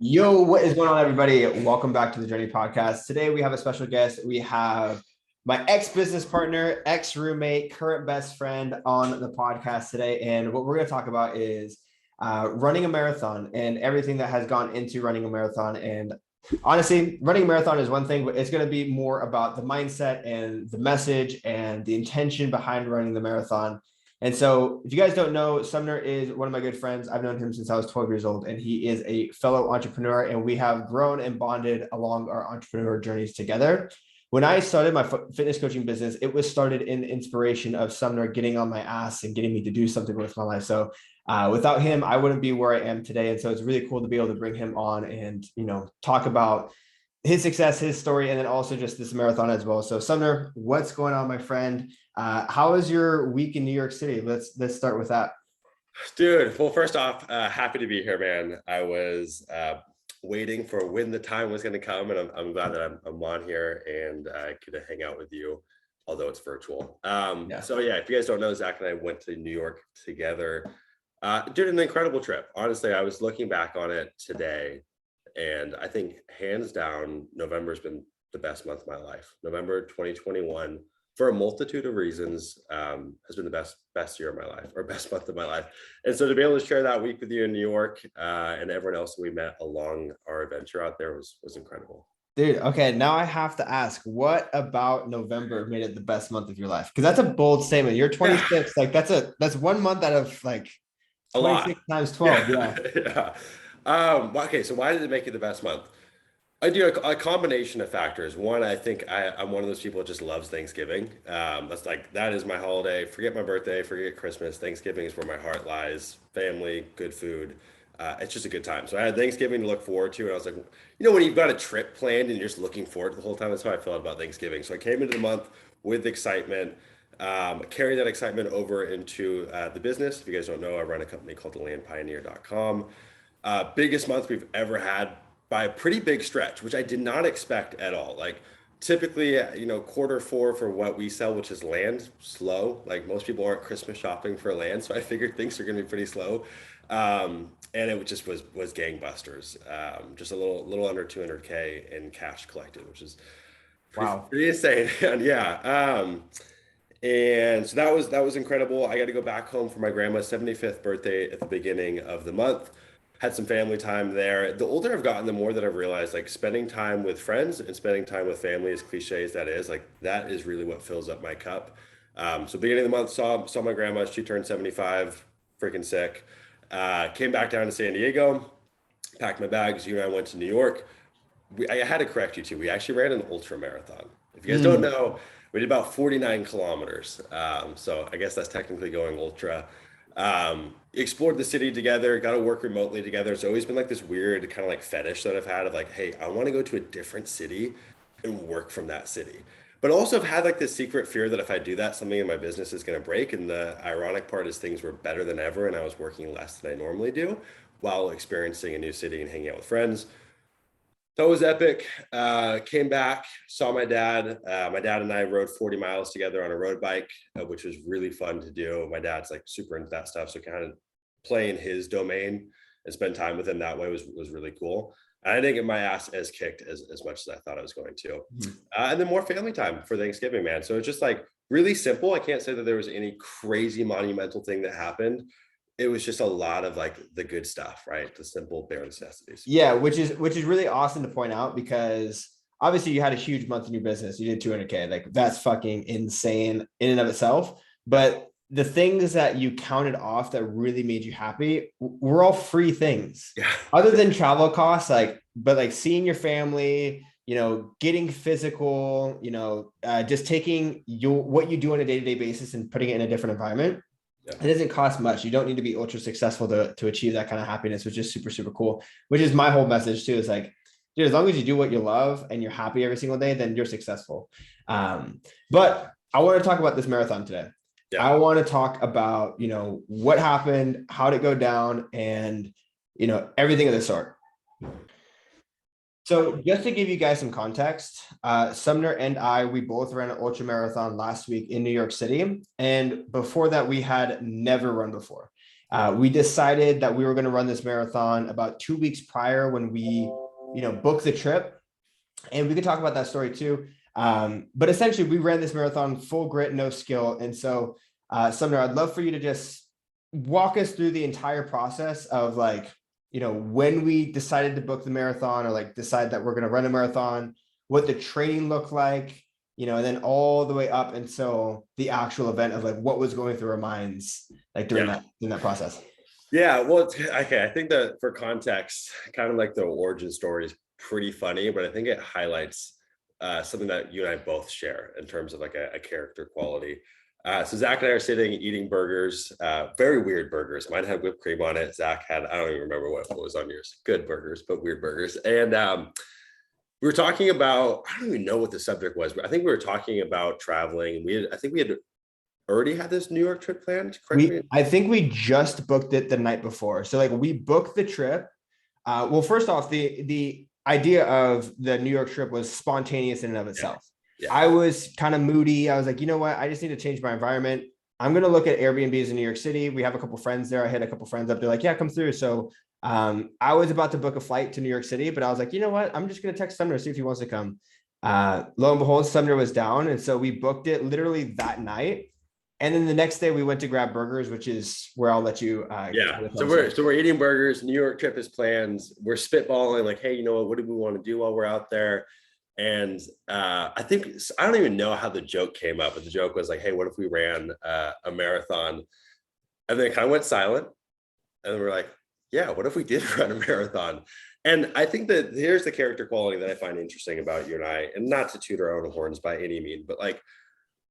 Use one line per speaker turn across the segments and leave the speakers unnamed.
Yo, what is going on, everybody? Welcome back to the Journey Podcast. Today, we have a special guest. We have my ex-business partner, ex-roommate, current best friend on the podcast today. And what we're going to talk about is running a marathon and everything that has gone into running a marathon. And honestly, running a marathon is one thing, but it's going to be more about the mindset and the message and the intention behind running the marathon. And so if you guys don't know, Sumner is one of my good friends. I've known him since I was 12 years old, and he is a fellow entrepreneur, and we have grown and bonded along our entrepreneur journeys together. When I started my fitness coaching business, it was started in inspiration of Sumner getting on my ass and getting me to do something with my life. So without him, I wouldn't be where I am today. And so it's really cool to be able to bring him on and, talk about his success, his story, and then also just this marathon as well. So Sumner, what's going on, my friend? How was your week in New York City? Let's start with that.
Dude, well, first off, happy to be here, man. I was waiting for when the time was going to come, and I'm glad that I'm on here and I could hang out with you, although it's virtual. So yeah, if you guys don't know, Zach and I went to New York together. Did an incredible trip. Honestly, I was looking back on it today, and I think hands down, November's been the best month of my life. November 2021, for a multitude of reasons, has been the best year of my life, or best month of my life. And so to be able to share that week with you in New York and everyone else we met along our adventure out there was incredible.
Dude, okay, now I have to ask, what about November made it the best month of your life? Because that's a bold statement. You're 26, like that's 1 month out of like 26 times 12.
Yeah. Okay, so why did it make it the best month? I do a combination of factors. One, I think I'm one of those people that just loves Thanksgiving. That is my holiday. Forget my birthday, forget Christmas. Thanksgiving is where my heart lies. Family, good food. It's just a good time. So I had Thanksgiving to look forward to. And I was like, when you've got a trip planned and you're just looking forward to the whole time, that's how I felt about Thanksgiving. So I came into the month with excitement, carried that excitement over into the business. If you guys don't know, I run a company called thelandpioneer.com. Biggest month we've ever had by a pretty big stretch, which I did not expect at all. Like typically, quarter four for what we sell, which is land, slow. Like most people aren't Christmas shopping for land. So I figured things are going to be pretty slow. And it just was gangbusters. Just a little under 200K in cash collected, which is pretty insane. And yeah. And so that was incredible. I got to go back home for my grandma's 75th birthday at the beginning of the month. Had some family time there. The older I've gotten, the more that I've realized, like, spending time with friends and spending time with family, as cliche as that is, like, that is really what fills up my cup. So beginning of the month, saw my grandma. She turned 75, freaking sick. Came back down to San Diego, packed my bags. You and I went to New York. I had to correct you too. We actually ran an ultra marathon. If you guys don't know, we did about 49 kilometers. So I guess that's technically going ultra. Explored the city together, got to work remotely together. It's always been like this weird kind of like fetish that I've had of like, hey, I want to go to a different city and work from that city. But also I've had like this secret fear that if I do that, something in my business is going to break. And the ironic part is things were better than ever, and I was working less than I normally do while experiencing a new city and hanging out with friends. That was epic. Came back, saw my dad. My dad and I rode 40 miles together on a road bike, which was really fun to do. My dad's like super into that stuff. So kind of play in his domain and spend time with him that way was really cool. And I didn't get my ass as kicked as much as I thought I was going to. And then more family time for Thanksgiving, man. So it's just like really simple. I can't say that there was any crazy monumental thing that happened. It was just a lot of like the good stuff, right? The simple bare necessities.
Yeah, which is really awesome to point out, because obviously you had a huge month in your business. You did 200K. Like that's fucking insane in and of itself. But the things that you counted off that really made you happy were all free things.
Yeah.
Other than travel costs, but seeing your family, getting physical, just taking what you do on a day-to-day basis and putting it in a different environment. Yeah. It doesn't cost much. You don't need to be ultra successful to achieve that kind of happiness, which is super, super cool, which is my whole message too. Is like, dude, as long as you do what you love and you're happy every single day, then you're successful. But I want to talk about this marathon today. Yeah. I want to talk about, what happened, how did it go down, and, everything of the sort. So just to give you guys some context, Sumner and we both ran an ultra marathon last week in New York City. And before that, we had never run before. We decided that we were going to run this marathon about 2 weeks prior when we, booked the trip. And we could talk about that story too. But essentially, we ran this marathon full grit, no skill. And so, Sumner, I'd love for you to just walk us through the entire process of like, when we decided to book the marathon or like decide that we're going to run a marathon, what the training looked like, and then all the way up until the actual event of like what was going through our minds like during that process.
Yeah, well, okay. I think that for context, kind of like the origin story is pretty funny, but I think it highlights something that you and I both share in terms of like a character quality. So Zach and I are sitting eating burgers, very weird burgers. Mine had whipped cream on it. Zach had, I don't even remember what was on yours. Good burgers, but weird burgers. And we were talking about, I don't even know what the subject was, but I think we were talking about traveling. I think we had already had this New York trip planned.
I think we just booked it the night before. So like we booked the trip. Well, first off, the idea of the New York trip was spontaneous in and of itself. Yeah. I was kind of moody. I was like, you know what? I just need to change my environment. I'm going to look at Airbnbs in New York City. We have a couple friends there. I hit a couple friends up. They're like, yeah, come through. So I was about to book a flight to New York City, but I was like, you know what? I'm just going to text Sumner, see if he wants to come. Lo and behold, Sumner was down. And so we booked it literally that night. And then the next day we went to grab burgers, which is where I'll let you.
So we're eating burgers. New York trip is planned. We're spitballing like, hey, what do we want to do while we're out there? And I don't even know how the joke came up, but the joke was like, hey, what if we ran a marathon? And then it kind of went silent. And then we're like, yeah, what if we did run a marathon? And I think that here's the character quality that I find interesting about you and I, and not to toot our own horns by any means, but like,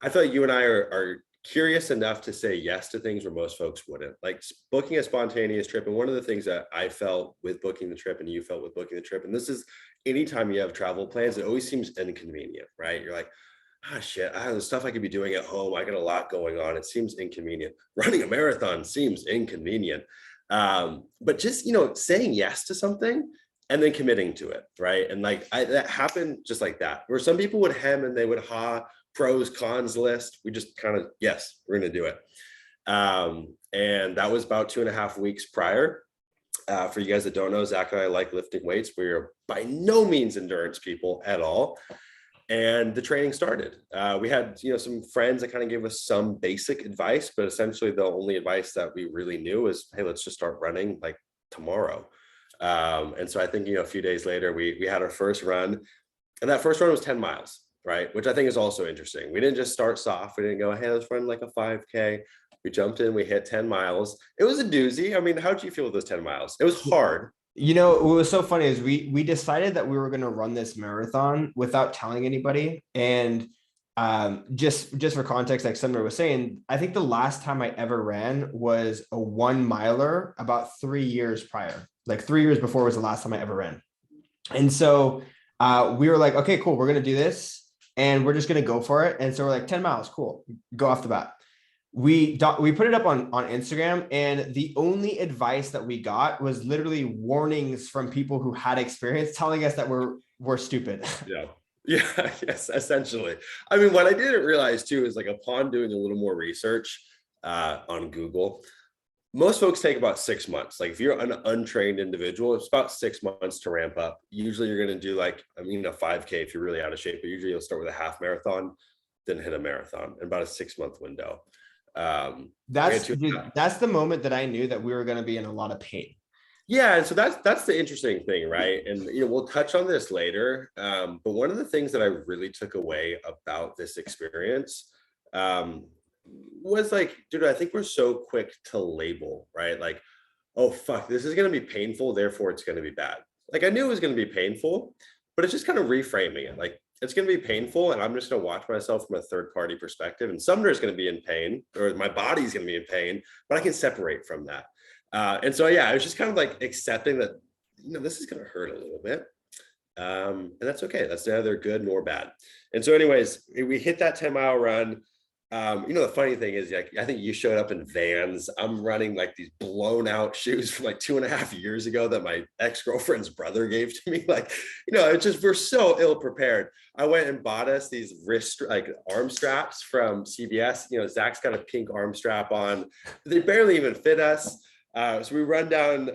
I feel like you and I are curious enough to say yes to things where most folks wouldn't, like booking a spontaneous trip. And one of the things that I felt with booking the trip and you felt with booking the trip, and this is anytime you have travel plans, it always seems inconvenient, right? You're like, shit, I have the stuff I could be doing at home. I got a lot going on. It seems inconvenient. Running a marathon seems inconvenient. But just, saying yes to something and then committing to it, right? And like that happened just like that, where some people would hem and they would pros, cons list. We just kind of, yes, we're going to do it. And that was about 2.5 weeks prior. For you guys that don't know, Zach and I like lifting weights. We are by no means endurance people at all. And the training started. We had, some friends that kind of gave us some basic advice, but essentially the only advice that we really knew is, hey, let's just start running like tomorrow. And so I think, a few days later, we had our first run, and that first run was 10 miles. Right. Which I think is also interesting. We didn't just start soft. We didn't go, hey, let's run like a 5K. We jumped in, we hit 10 miles. It was a doozy. I mean, how'd you feel with those 10 miles? It was hard.
What was so funny is we decided that we were going to run this marathon without telling anybody. And just for context, like Sumner was saying, I think the last time I ever ran was a 1 miler about 3 years prior. Like 3 years before was the last time I ever ran. And so we were like, okay, cool. We're going to do this. And we're just going to go for it. And so we're like 10 miles. Cool. Go off the bat. We put it up on Instagram, and the only advice that we got was literally warnings from people who had experience telling us that we're stupid.
Yeah. Yes, essentially. I mean, what I didn't realize too is like upon doing a little more research on Google, most folks take about 6 months. Like if you're an untrained individual, it's about 6 months to ramp up. Usually you're going to do a 5K if you're really out of shape, but usually you'll start with a half marathon, then hit a marathon in about a 6-month window.
That's the moment that I knew that we were going to be in a lot of pain.
Yeah. And so that's the interesting thing, right? And, we'll touch on this later. But one of the things that I really took away about this experience, was like, dude, I think we're so quick to label, right? Like, oh, fuck, this is going to be painful, therefore it's going to be bad. Like I knew it was going to be painful, but it's just kind of reframing it. Like it's going to be painful and I'm just going to watch myself from a third party perspective, and Sumner is going to be in pain, or my body's going to be in pain, but I can separate from that. And so, yeah, I was just kind of like accepting that, this is going to hurt a little bit. And that's okay. That's neither good nor bad. And so anyways, we hit that 10-mile run. The funny thing is, like, I think you showed up in Vans. I'm running like these blown out shoes from like 2.5 years ago that my ex-girlfriend's brother gave to me. Like, it's just, we're so ill prepared. I went and bought us these arm straps from CVS. Zach's got a pink arm strap on. They barely even fit us. So we run down,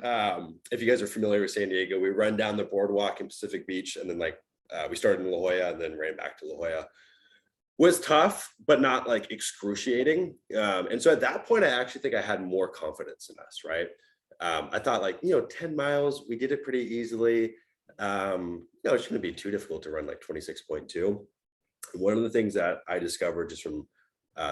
if you guys are familiar with San Diego, we run down the boardwalk in Pacific Beach, and then we started in La Jolla and then ran back to La Jolla. Was tough, but not like excruciating. And so at that point, I actually think I had more confidence in us, right? I thought 10 miles, we did it pretty easily. It shouldn't be too difficult to run like 26.2. One of the things that I discovered just from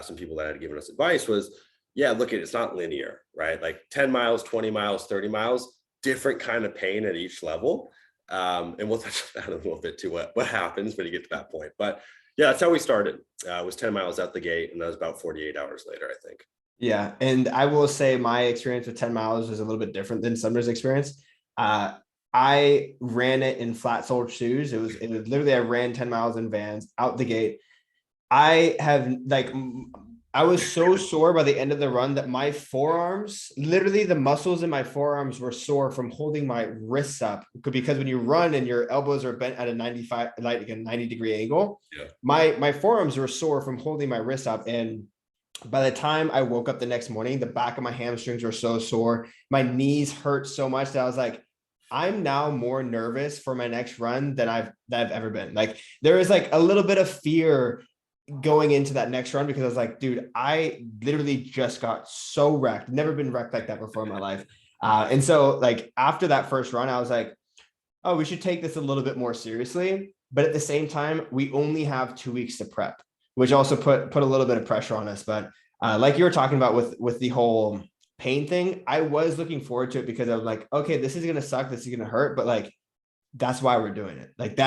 some people that had given us advice was, yeah, look, it's not linear, right? Like 10 miles, 20 miles, 30 miles, different kind of pain at each level. And we'll touch on that a little bit too, what happens when you get to that point. But yeah, that's how we started. It was 10 miles out the gate, and that was about 48 hours later, I think.
Yeah. And I will say my experience with 10 miles was a little bit different than Sumner's experience. I ran it in flat soled shoes. It was literally, I ran 10 miles in Vans out the gate. I was so sore by the end of the run that my forearms, literally the muscles in my forearms were sore from holding my wrists up, because when you run and your elbows are bent at a 95, like a 90-degree angle,
Yeah.
my forearms were sore from holding my wrists up. And by the time I woke up the next morning, the back of my hamstrings were so sore. My knees hurt so much that I was like, I'm now more nervous for my next run than I've ever been. Like, there is like a little bit of fear going into that next run, because I was like, dude, I literally just got so wrecked. Never been wrecked like that before in my life. And so like after that first run, I was like, oh, we should take this a little bit more seriously. But at the same time, we only have 2 weeks to prep, which also put a little bit of pressure on us. But like you were talking about with the whole pain thing, I was looking forward to it, because I was like, okay, this is going to suck. This is going to hurt. But like, that's why we're doing it. Like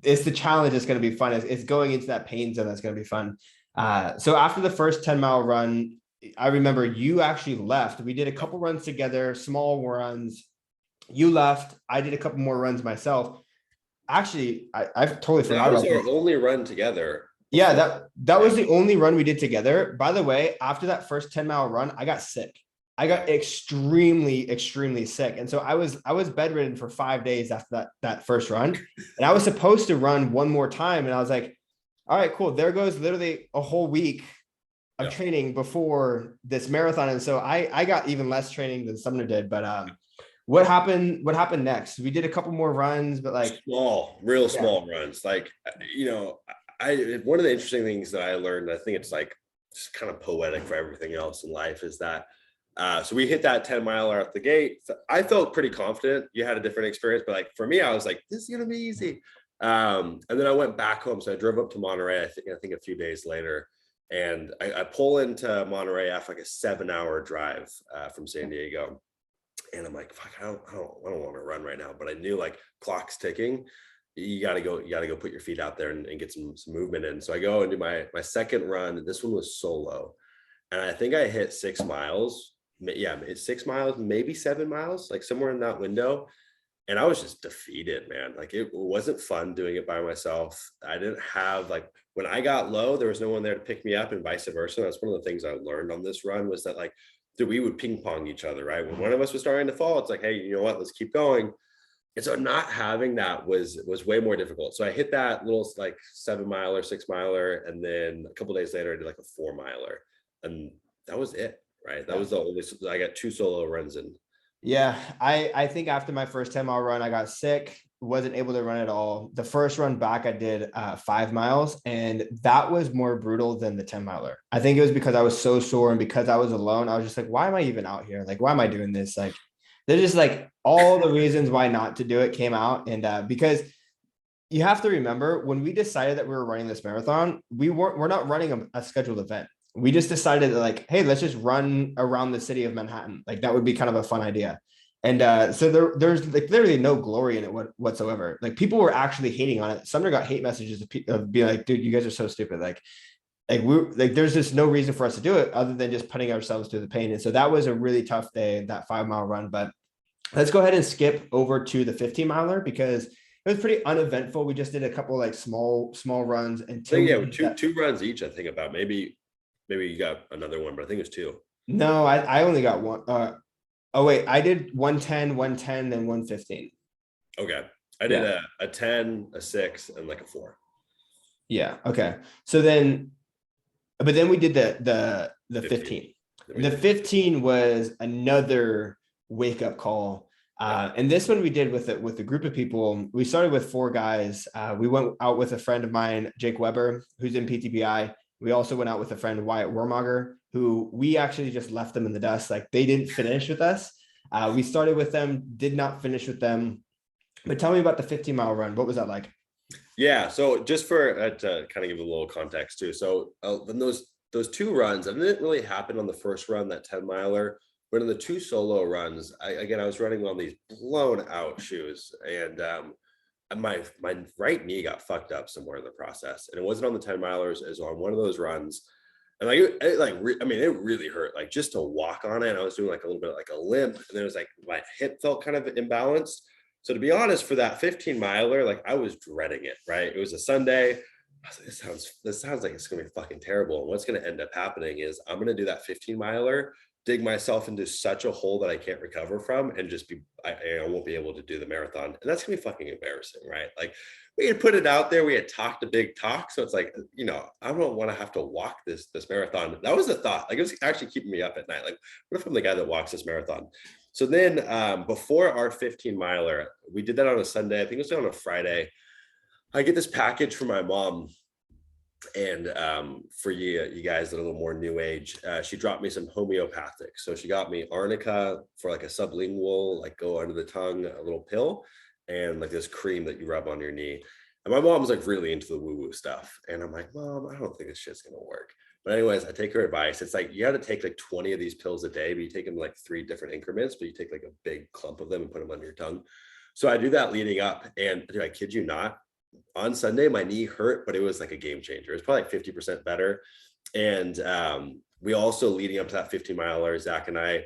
it's the challenge. It's going to be fun. It's going into that pain zone. That's going to be fun. So after the first 10-mile run, I remember you actually left. We did a couple runs together, small runs. You left. I did a couple more runs myself. Actually, I've totally forgot
That was
about
our
this.
only run together.
Yeah, that was the only run we did together. By the way, after that first 10-mile run, I got sick. I got extremely, extremely sick. And so I was bedridden for 5 days after that first run. And I was supposed to run one more time. And I was like, all right, cool. There goes literally a whole week of training before this marathon. And so I got even less training than Sumner did. But what happened next? We did a couple more runs, but like
real small runs. Like, one of the interesting things that I learned, I think it's like just kind of poetic for everything else in life, is that so we hit that 10-miler out the gate. I felt pretty confident. You had a different experience, but like for me, I was like, this is gonna be easy. And then I went back home. So I drove up to Monterey, I think a few days later, and I pull into Monterey after like a 7-hour drive from San Diego. And I'm like, fuck, I don't want to run right now. But I knew like clock's ticking. You gotta go put your feet out there and get some movement in. So I go and do my second run. This one was solo. And I think I hit 6 miles. Yeah, it's 6 miles, maybe 7 miles, like somewhere in that window. And I was just defeated, man. Like, it wasn't fun doing it by myself. I didn't have, like, when I got low, there was no one there to pick me up, and vice versa. That's one of the things I learned on this run, was that like, we would ping pong each other, right? When one of us was starting to fall, it's like, hey, you know what? Let's keep going. And so not having that was way more difficult. So I hit that little like 7-miler, 6-miler, and then a couple of days later, I did like a 4-miler, and that was it, right? That was the only. I got 2 solo runs in.
Yeah, I think after my first 10-mile run, I got sick, wasn't able to run at all. The first run back, I did 5 miles, and that was more brutal than the 10-miler. I think it was because I was so sore, and because I was alone, I was just like, why am I even out here? Like, why am I doing this? Like, there's just like all the reasons why not to do it came out. And because you have to remember, when we decided that we were running this marathon, we're not running a scheduled event. We just decided that, like, hey, let's just run around the city of Manhattan. Like, that would be kind of a fun idea. And so there's like literally no glory in it whatsoever. Like, people were actually hating on it. Sumner got hate messages of being like, dude, you guys are so stupid. Like there's just no reason for us to do it other than just putting ourselves through the pain. And so that was a really tough day, that 5-mile run. But let's go ahead and skip over to the 15-miler, because it was pretty uneventful. We just did a couple like small runs until
two runs each. I think about maybe you got another one, but I think it's 2.
No, I only got one. Oh wait, I did 110, then 115.
Okay, I did a 10, a 6, and like a 4.
Yeah. Okay. So then, but then we did the 15. The 15 was another wake up call. And this one we did with a group of people. We started with 4 guys. We went out with a friend of mine, Jake Weber, who's in PTBI. We also went out with a friend, Wyatt Wormager, who we actually just left them in the dust. Like they didn't finish with us. We started with them, did not finish with them. But tell me about the 15-mile run. What was that like?
Yeah. So just for to kind of give a little context too. So then those 2 runs, and it didn't really happen on the first run, that 10 miler, but in the 2 solo runs, I was running on these blown out shoes, and my right knee got fucked up somewhere in the process, and it wasn't on the 10 milers, it was on one of those runs. And it really hurt, like just to walk on it. I was doing like a little bit like a limp, and then it was like my hip felt kind of imbalanced. So to be honest, for that 15 miler, like I was dreading it, right? It was a Sunday. I was like, this sounds like it's gonna be fucking terrible. And what's gonna end up happening is I'm gonna do that 15 miler, dig myself into such a hole that I can't recover from, and just I won't be able to do the marathon. And that's gonna be fucking embarrassing, right? Like we had put it out there, we had talked a big talk. So it's like, I don't want to have to walk this marathon. That was the thought. Like it was actually keeping me up at night. Like, what if I'm the guy that walks this marathon? So then before our 15 miler, we did that on a Sunday. I think it was on a Friday. I get this package from my mom. And for you guys that are a little more new age, she dropped me some homeopathic. So she got me arnica for like a sublingual, like go under the tongue, a little pill, and like this cream that you rub on your knee. And my mom was like really into the woo-woo stuff. And I'm like, Mom, I don't think this shit's gonna work. But anyways, I take her advice. It's like, you got to take like 20 of these pills a day, but you take them like 3 different increments, but you take like a big clump of them and put them under your tongue. So I do that leading up. And dude, I kid you not, on Sunday, my knee hurt, but it was like a game changer. It's probably like 50% better. And we also, leading up to that 15 miler, Zach and I,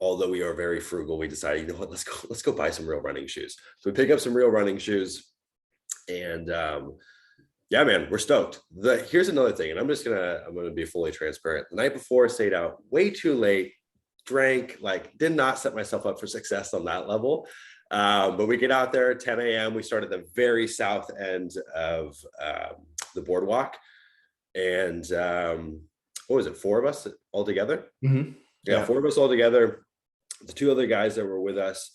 although we are very frugal, we decided, you know what, let's go buy some real running shoes. So we pick up some real running shoes, and yeah, man, we're stoked. Here's another thing, and I'm gonna be fully transparent. The night before, I stayed out way too late, drank, like did not set myself up for success on that level. But we get out there at 10 a.m. We start at the very south end of the boardwalk, and what was it, 4 of us all together?
Mm-hmm.
Yeah, 4 of us all together. The 2 other guys that were with us,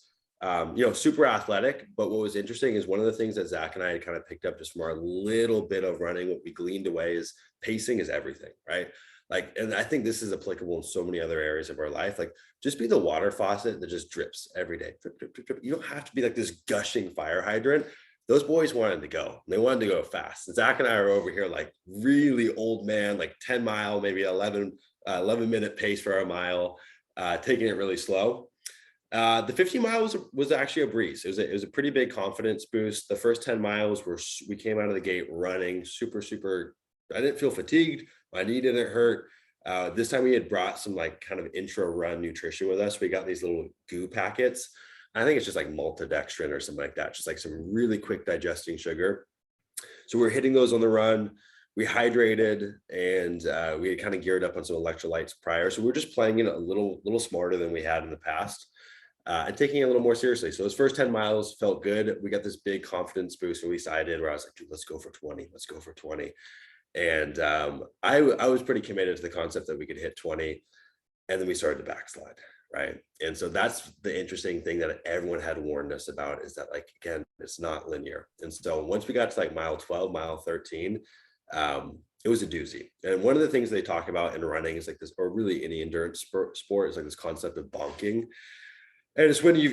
super athletic. But what was interesting is one of the things that Zach and I had kind of picked up just from our little bit of running, what we gleaned away is pacing is everything, right? Like, and I think this is applicable in so many other areas of our life. Like, just be the water faucet that just drips every day. Drip, drip, drip, drip. You don't have to be like this gushing fire hydrant. Those boys wanted to go. They wanted to go fast. And Zach and I are over here like really old man, like 10 mile, maybe 11 minute pace for a mile, taking it really slow. The 15 miles was actually a breeze. It was a pretty big confidence boost. The first 10 miles we came out of the gate running super, super. I didn't feel fatigued. My knee didn't hurt. This time we had brought some like kind of intra run nutrition with us. We got these little goo packets. I think it's just like maltodextrin or something like that. Just like some really quick digesting sugar. So we're hitting those on the run. We hydrated, and we had kind of geared up on some electrolytes prior. So we're just playing it a little smarter than we had in the past, and taking it a little more seriously. So those first 10 miles felt good. We got this big confidence boost, at least I did, where I was like, dude, let's go for 20. Let's go for 20. And I was pretty committed to the concept that we could hit 20, and then we started to backslide, right? And so that's the interesting thing that everyone had warned us about, is that, like, again, it's not linear. And so once we got to like mile 12, mile 13, it was a doozy. And one of the things they talk about in running is like this, or really any endurance sport, is like this concept of bonking. And it's when you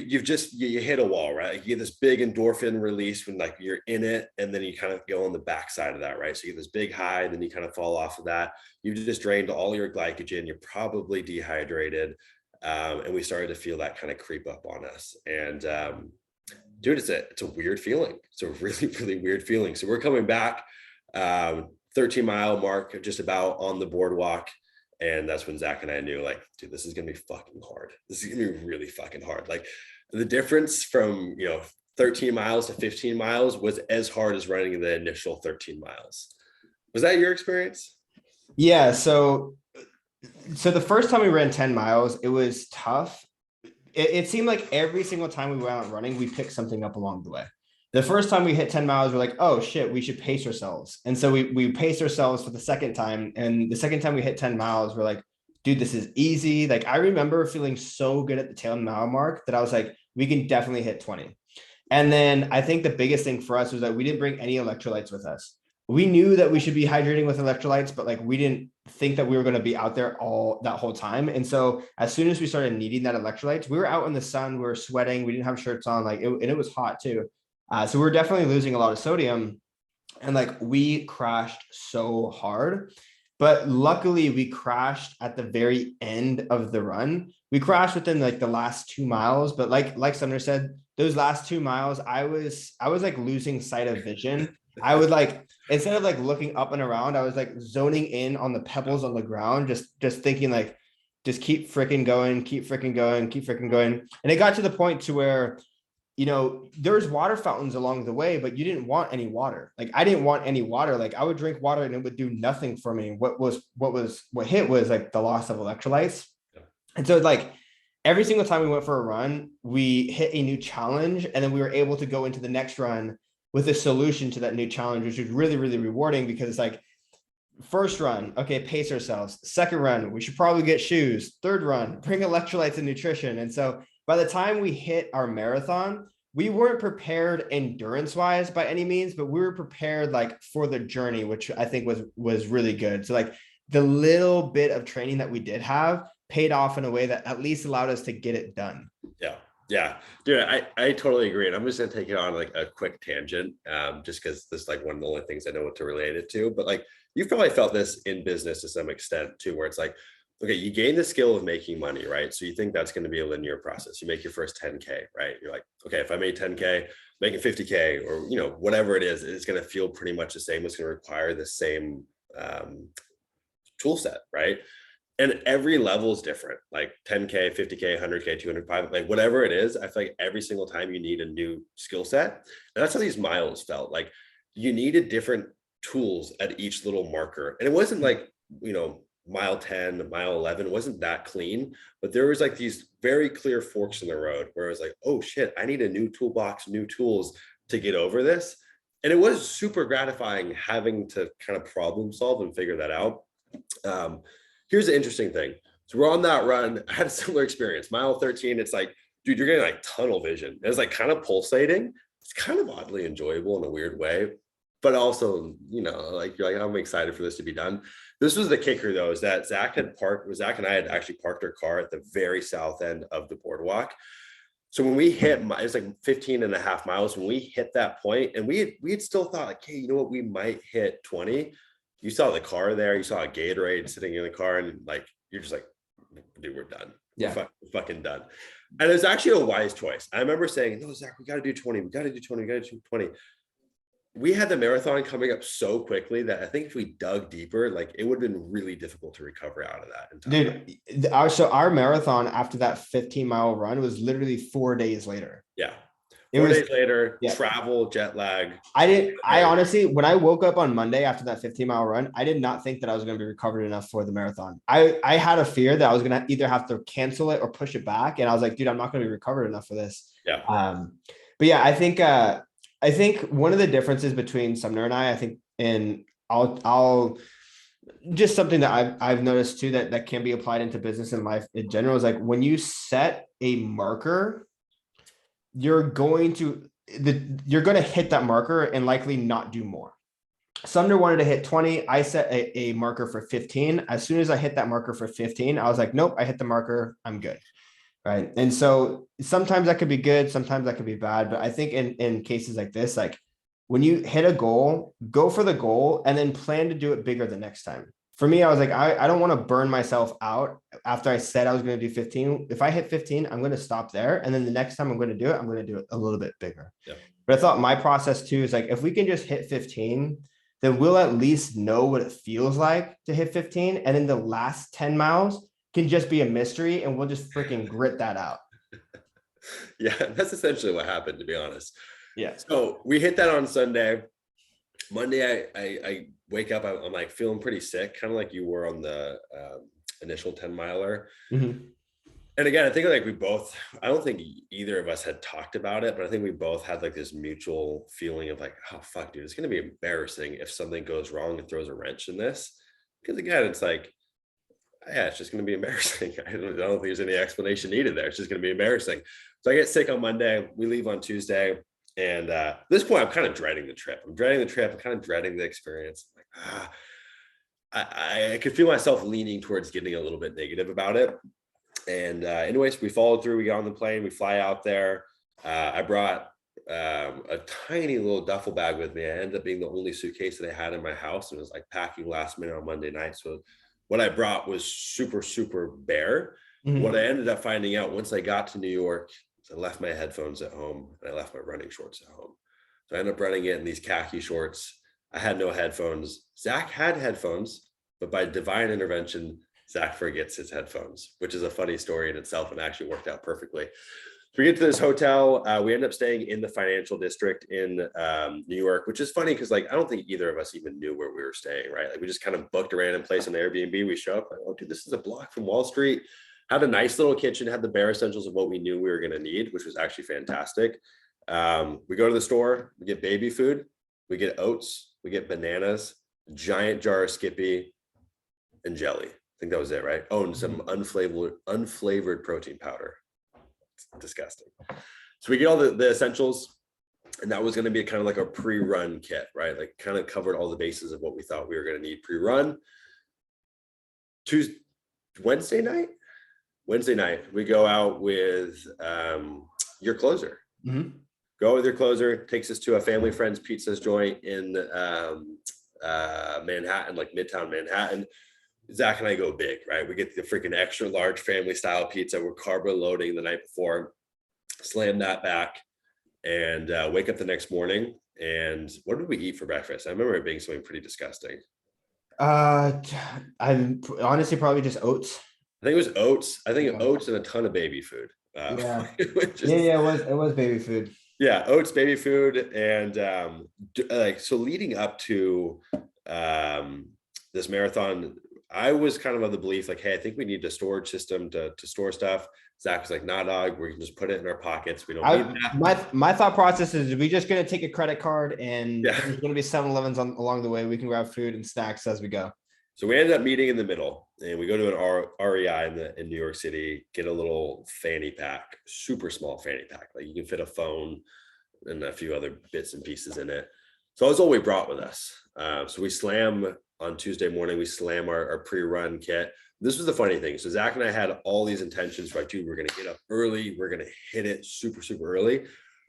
hit a wall, right? Like you get this big endorphin release when like you're in it, and then you kind of go on the backside of that, right? So you get this big high, then you kind of fall off of that. You've just drained all your glycogen. You're probably dehydrated. And we started to feel that kind of creep up on us. And dude, it's a weird feeling. It's a really, really weird feeling. So we're coming back, 13-mile mark, just about on the boardwalk. And that's when Zach and I knew, like, dude, this is going to be fucking hard. This is going to be really fucking hard. Like, the difference from, 13 miles to 15 miles was as hard as running the initial 13 miles. Was that your experience?
Yeah. So the first time we ran 10 miles, it was tough. It seemed like every single time we went out running, we picked something up along the way. The first time we hit 10 miles, we're like, oh shit, we should pace ourselves. And so we paced ourselves for the second time. And the second time we hit 10 miles, we're like, dude, this is easy. Like I remember feeling so good at the 10 mile mark that I was like, we can definitely hit 20. And then I think the biggest thing for us was that we didn't bring any electrolytes with us. We knew that we should be hydrating with electrolytes, but like we didn't think that we were going to be out there all that whole time. And so as soon as we started needing that electrolytes, we were out in the sun, we were sweating, we didn't have shirts on, and it was hot too. So we were definitely losing a lot of sodium, and like we crashed so hard. But luckily we crashed at the very end of the run. We crashed within like the last 2 miles, but like Sumner said, those last 2 miles, I was like losing sight of vision. I would like, instead of like looking up and around, I was like zoning in on the pebbles on the ground, just thinking like, just keep freaking going, keep freaking going, keep freaking going. And it got to the point to where, there's water fountains along the way, but you didn't want any water. Like I didn't want any water. Like I would drink water and it would do nothing for me. What hit was like the loss of electrolytes. And so like every single time we went for a run, we hit a new challenge, and then we were able to go into the next run with a solution to that new challenge, which was really, really rewarding, because it's like, first run, okay, pace ourselves. Second run, we should probably get shoes. Third run, bring electrolytes and nutrition. And so by the time we hit our marathon, we weren't prepared endurance wise by any means, but we were prepared like for the journey, which I think was really good. So like the little bit of training that we did have paid off in a way that at least allowed us to get it done.
Yeah. Yeah, dude, I totally agree. And I'm just gonna take it on like a quick tangent, just because this is like one of the only things I know what to relate it to. But like you've probably felt this in business to some extent too, where it's like, okay, you gain the skill of making money, right? So you think that's going to be a linear process. You make your first 10K, right? You're like, okay, if I made 10K, making 50K, or whatever it is, it's going to feel pretty much the same. It's going to require the same tool set, right? And every level is different, like 10K, 50K, 100K, 205, like whatever it is. I feel like every single time you need a new skill set. And that's how these miles felt. Like you needed different tools at each little marker. And it wasn't like, mile 10, mile 11, wasn't that clean, but there was like these very clear forks in the road where it was like, oh shit, I need a new toolbox, new tools to get over this. And it was super gratifying having to kind of problem solve and figure that out. Here's the interesting thing. So we're on that run. I had a similar experience. Mile 13, it's like, dude, you're getting like tunnel vision. It's like kind of pulsating. It's kind of oddly enjoyable in a weird way, but also, like you're like, I'm excited for this to be done. This was the kicker though, is that Zach and I had actually parked our car at the very south end of the boardwalk. So when we hit, it was like 15 and a half miles. When we hit that point, and we had still thought like, hey, you know what, we might hit 20. You saw the car there, you saw a Gatorade sitting in the car, and like, you're just like, dude, we're done.
Yeah.
We're fucking done. And it was actually a wise choice. I remember saying, no, Zach, we got to do 20. We got to do 20. We got to do 20. We had the marathon coming up so quickly that I think if we dug deeper, like it would have been really difficult to recover out of that.
Dude, our marathon after that 15-mile run was literally 4 days later.
Yeah. 4 days later, travel, jet lag.
I honestly, when I woke up on Monday after that 15-mile run, I did not think that I was going to be recovered enough for the marathon. I had a fear that I was going to either have to cancel it or push it back. And I was like, dude, I'm not going to be recovered enough for this.
Yeah.
But yeah, I think one of the differences between Sumner and I think, and I'll just something that I've noticed too, that can be applied into business and life in general, is like when you set a marker, you're going to hit that marker and likely not do more. Sumner wanted to hit 20. I set a marker for 15. As soon as I hit that marker for 15, I was like, nope, I hit the marker. I'm good. Right. And so sometimes that could be good. Sometimes that could be bad. But I think in cases like this, like when you hit a goal, go for the goal and then plan to do it bigger the next time. For me, I was like, I don't want to burn myself out after I said I was going to do 15. If I hit 15, I'm going to stop there. And then the next time I'm going to do it, I'm going to do it a little bit bigger. Yeah. But I thought my process too is like, if we can just hit 15, then we'll at least know what it feels like to hit 15. And then the last 10 miles can just be a mystery, and we'll just freaking grit that out.
Yeah, that's essentially what happened, to be honest.
Yeah.
So we hit that on Sunday. Monday, I wake up, I'm like feeling pretty sick, kind of like you were on the initial 10 miler.
Mm-hmm.
And again, I think like I don't think either of us had talked about it, but I think we both had like this mutual feeling of like, oh, fuck, dude, it's going to be embarrassing if something goes wrong and throws a wrench in this. Because again, it's like, yeah, it's just going to be embarrassing. I don't think there's any explanation needed there. It's just going to be embarrassing. So I get sick on Monday. We leave on Tuesday. And at this point, I'm kind of dreading the trip. I'm kind of dreading the experience. Like, I could feel myself leaning towards getting a little bit negative about it. And anyways, we followed through. We got on the plane. We fly out there. I brought a tiny little duffel bag with me. I ended up being the only suitcase that I had in my house, and it was like packing last minute on Monday night. So what I brought was super, super bare.
Mhm.
What I ended up finding out once I got to New York, I left my headphones at home and I left my running shorts at home. So I ended up running it in these khaki shorts. I had no headphones. Zach had headphones, but by divine intervention, Zach forgets his headphones, which is a funny story in itself and actually worked out perfectly. So we get to this hotel. We end up staying in the financial district in New York, which is funny because like I don't think either of us even knew where we were staying, right? Like we just kind of booked a random place on Airbnb. We show up like, oh, dude, this is a block from Wall Street. Had a nice little kitchen, had the bare essentials of what we knew we were going to need, which was actually fantastic. We go to the store, we get baby food, we get oats, we get bananas, giant jar of Skippy, and jelly. I think that was it, right? Oh, and some unflavored protein powder. It's disgusting. So we get all the essentials, and that was going to be kind of like a pre-run kit, right? Like kind of covered all the bases of what we thought we were going to need pre-run. Wednesday night, we go out with your closer.
Mm-hmm.
Go with your closer, takes us to a family friend's pizza's joint in Manhattan, like Midtown Manhattan. Zach and I go big, right? We get the freaking extra large family style pizza. We're carb loading the night before, slam that back, and wake up the next morning. And what did we eat for breakfast? I remember it being something pretty disgusting.
I'm honestly probably just oats.
I think it was oats. I think
Yeah.
oats and a ton of baby food.
Yeah.
Just,
It was baby food.
yeah, oats, baby food, and like so leading up to this marathon, I was kind of the belief like, hey, I think we need a storage system to store stuff. Zach was like, nah, dog, we can just put it in our pockets. We don't need
that. My thought process is we just gonna take a credit card and there's gonna be 7-Elevens along the way. We can grab food and snacks as we go.
So we ended up meeting in the middle, and we go to an REI in New York City, get a little fanny pack, super small fanny pack. Like you can fit a phone and a few other bits and pieces in it. So that's all we brought with us. So we slam on Tuesday morning, we slam our pre-run kit. This was the funny thing. So Zach and I had all these intentions, right? Dude, we're going to get up early. We're going to hit it super, super early.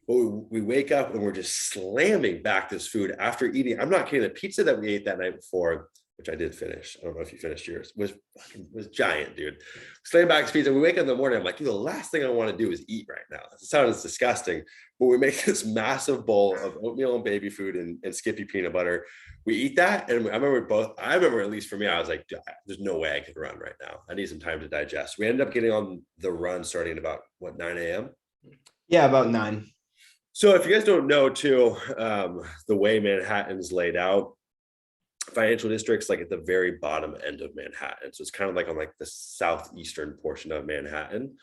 But we wake up and we're just slamming back this food after eating. I'm not kidding. The pizza that we ate that night before, which I did finish, I don't know if you finished yours, was giant, dude. Slam back pizza. We wake up in the morning. I'm like, dude, the last thing I want to do is eat right now. It sounds disgusting, but we make this massive bowl of oatmeal and baby food and Skippy peanut butter. We eat that, and I remember at least for me, I was like, there's no way I could run right now. I need some time to digest. We ended up getting on the run starting at about 9 a.m.
Yeah, about 9.
So if you guys don't know too, the way Manhattan's laid out, financial districts like at the very bottom end of Manhattan. So it's kind of like on like the southeastern portion of Manhattan.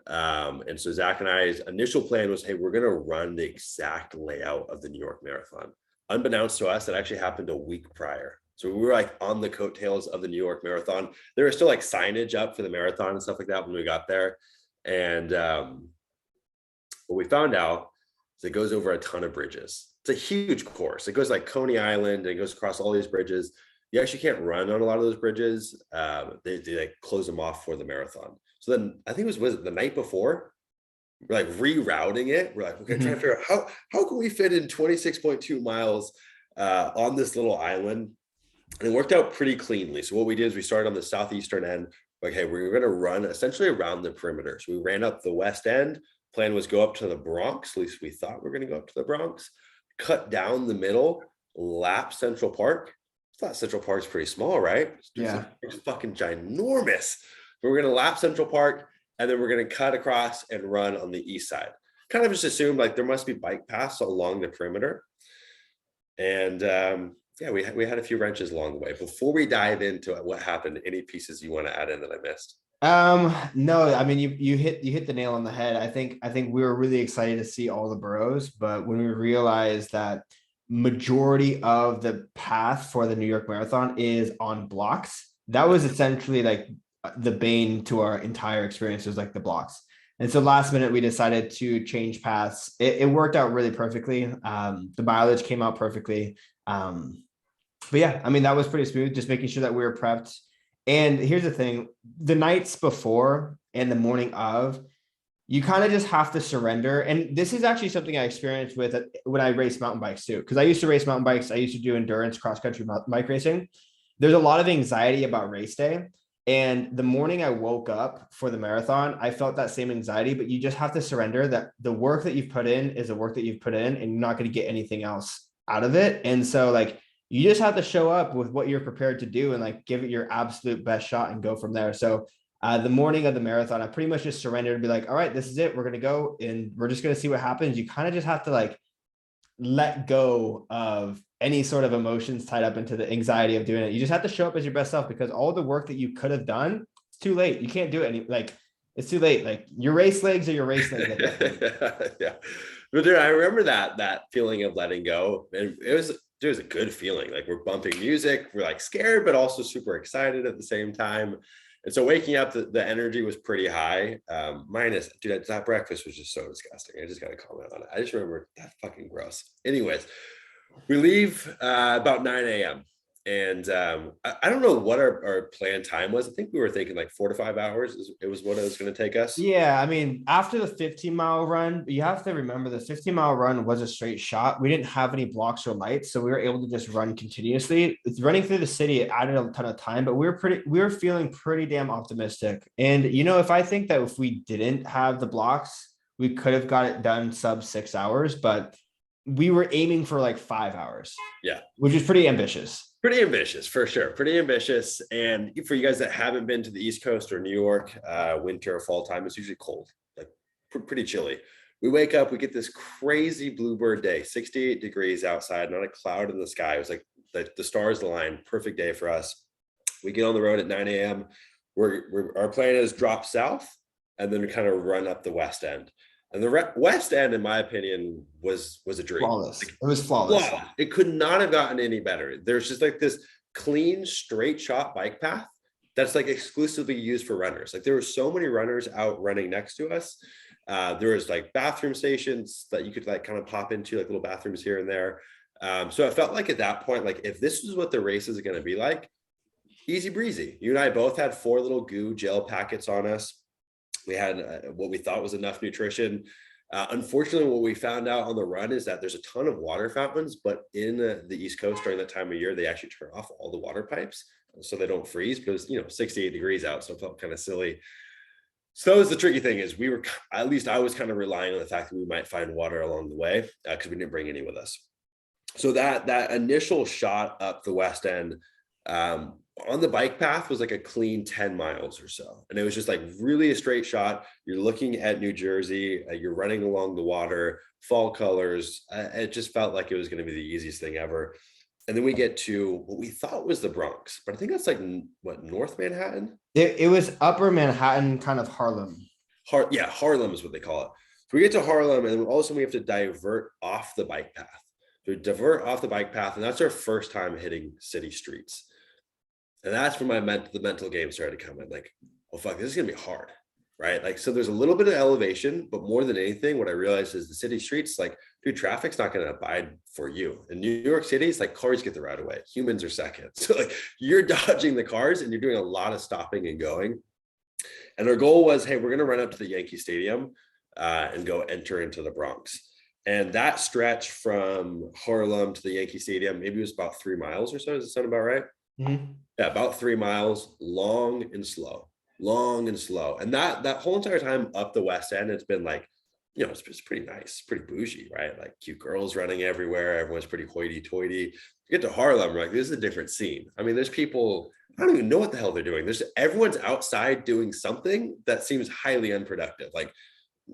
And so Zach and I's initial plan was, hey, we're going to run the exact layout of the New York Marathon. Unbeknownst to us, it actually happened a week prior. So we were like on the coattails of the New York Marathon. There was still like signage up for the marathon and stuff like that when we got there. And what we found out is it goes over a ton of bridges. It's a huge course. It goes like Coney Island and it goes across all these bridges. You actually can't run on a lot of those bridges. They like close them off for the marathon. So then I think was it the night before? We're like rerouting it. We're like, okay, trying to figure out how can we fit in 26.2 miles on this little island? And it worked out pretty cleanly. So what we did is we started on the southeastern end. Like, hey, we're going to run essentially around the perimeter. So we ran up the west end. Plan was go up to the Bronx. At least we thought we were going to go up to the Bronx. Cut down the middle, lap Central Park. I thought Central Park's pretty small, right?
Yeah.
It's fucking ginormous. We're going to lap Central Park, and then we're going to cut across and run on the east side. Kind of just assumed like there must be bike paths along the perimeter. And yeah, we had a few wrenches along the way. Before we dive into what happened, any pieces you want to add in that I missed?
No, I mean you hit the nail on the head. I think we were really excited to see all the boroughs, but when we realized that majority of the path for the New York Marathon is on blocks, that was essentially like the bane to our entire experience was like the blocks. And so last minute we decided to change paths. It worked out really perfectly. The mileage came out perfectly. But yeah, I mean, that was pretty smooth, just making sure that we were prepped. And here's the thing, the nights before and the morning of, you kind of just have to surrender. And this is actually something I experienced with when I race mountain bikes too, because I used to race mountain bikes. I used to do endurance cross-country bike racing. There's a lot of anxiety about race day. And the morning I woke up for the marathon, I felt that same anxiety, but you just have to surrender that the work that you've put in is the work that you've put in, and you're not going to get anything else out of it. And so like, you just have to show up with what you're prepared to do and like give it your absolute best shot and go from there. So the morning of the marathon, I pretty much just surrendered and be like, all right, this is it. We're going to go and we're just going to see what happens. You kind of just have to like let go of any sort of emotions tied up into the anxiety of doing it. You just have to show up as your best self, because all the work that you could have done, it's too late. You can't do it like it's too late. Like your race legs are your race legs.
Yeah. But dude, I remember that feeling of letting go. And it was a good feeling. Like we're bumping music, we're like scared, but also super excited at the same time. And so waking up, the energy was pretty high. Dude, that breakfast was just so disgusting. I just got to comment on it. I just remember that fucking gross. Anyways, we leave about 9 a.m. And I don't know what our planned time was. I think we were thinking like 4 to 5 hours. It was what it was going to take us.
Yeah, I mean, after the 15-mile run, you have to remember the 15-mile run was a straight shot. We didn't have any blocks or lights, so we were able to just run continuously. It's running through the city, it added a ton of time, but we were feeling pretty damn optimistic. And if I think that if we didn't have the blocks, we could have got it done sub 6 hours, but we were aiming for like 5 hours.
Yeah,
which is pretty ambitious.
Pretty ambitious, for sure. Pretty ambitious. And for you guys that haven't been to the East Coast or New York, winter or fall time, it's usually cold, like pretty chilly. We wake up, we get this crazy bluebird day, 68 degrees outside, not a cloud in the sky. It was like the stars align, perfect day for us. We get on the road at 9 a.m. Our plan is drop south and then we kind of run up the west end. And the west end, in my opinion, was a dream.
Flawless. It was flawless.
It could not have gotten any better. There's just like this clean, straight shot bike path that's like exclusively used for runners. Like there were so many runners out running next to us. There was like bathroom stations that you could like kind of pop into, like little bathrooms here and there. So I felt like at that point, like if this is what the race is going to be like, easy breezy. You and I both had 4 little goo gel packets on us. We had what we thought was enough nutrition. Unfortunately, what we found out on the run is that there's a ton of water fountains, but in the East Coast during that time of year, they actually turn off all the water pipes so they don't freeze because, 68 degrees out. So it felt kind of silly. So that was the tricky thing is at least I was kind of relying on the fact that we might find water along the way because we didn't bring any with us. So that initial shot up the west end, on the bike path was like a clean 10 miles or so. And it was just like really a straight shot. You're looking at New Jersey, you're running along the water, fall colors. It just felt like it was going to be the easiest thing ever. And then we get to what we thought was the Bronx, but I think that's like what, North Manhattan?
It was upper Manhattan, kind of Harlem.
Harlem is what they call it. So we get to Harlem and all of a sudden we have to divert off the bike path. So we divert off the bike path, and that's our first time hitting city streets. And that's when the mental game started to come in. Like, oh fuck, this is gonna be hard, right? Like, so there's a little bit of elevation, but more than anything, what I realized is the city streets, like, dude, traffic's not gonna abide for you. In New York City, it's like cars get the right of way, humans are second. So like, you're dodging the cars, and you're doing a lot of stopping and going. And our goal was, hey, we're gonna run up to the Yankee Stadium and go enter into the Bronx. And that stretch from Harlem to the Yankee Stadium, maybe it was about 3 miles or so. Does it sound about right?
Mm-hmm.
Yeah, about 3 miles, long and slow. And that whole entire time up the west end, it's been like, it's pretty nice, pretty bougie, right? Like cute girls running everywhere. Everyone's pretty hoity-toity. You get to Harlem, like this is a different scene. I mean, there's people, I don't even know what the hell they're doing. Everyone's outside doing something that seems highly unproductive, like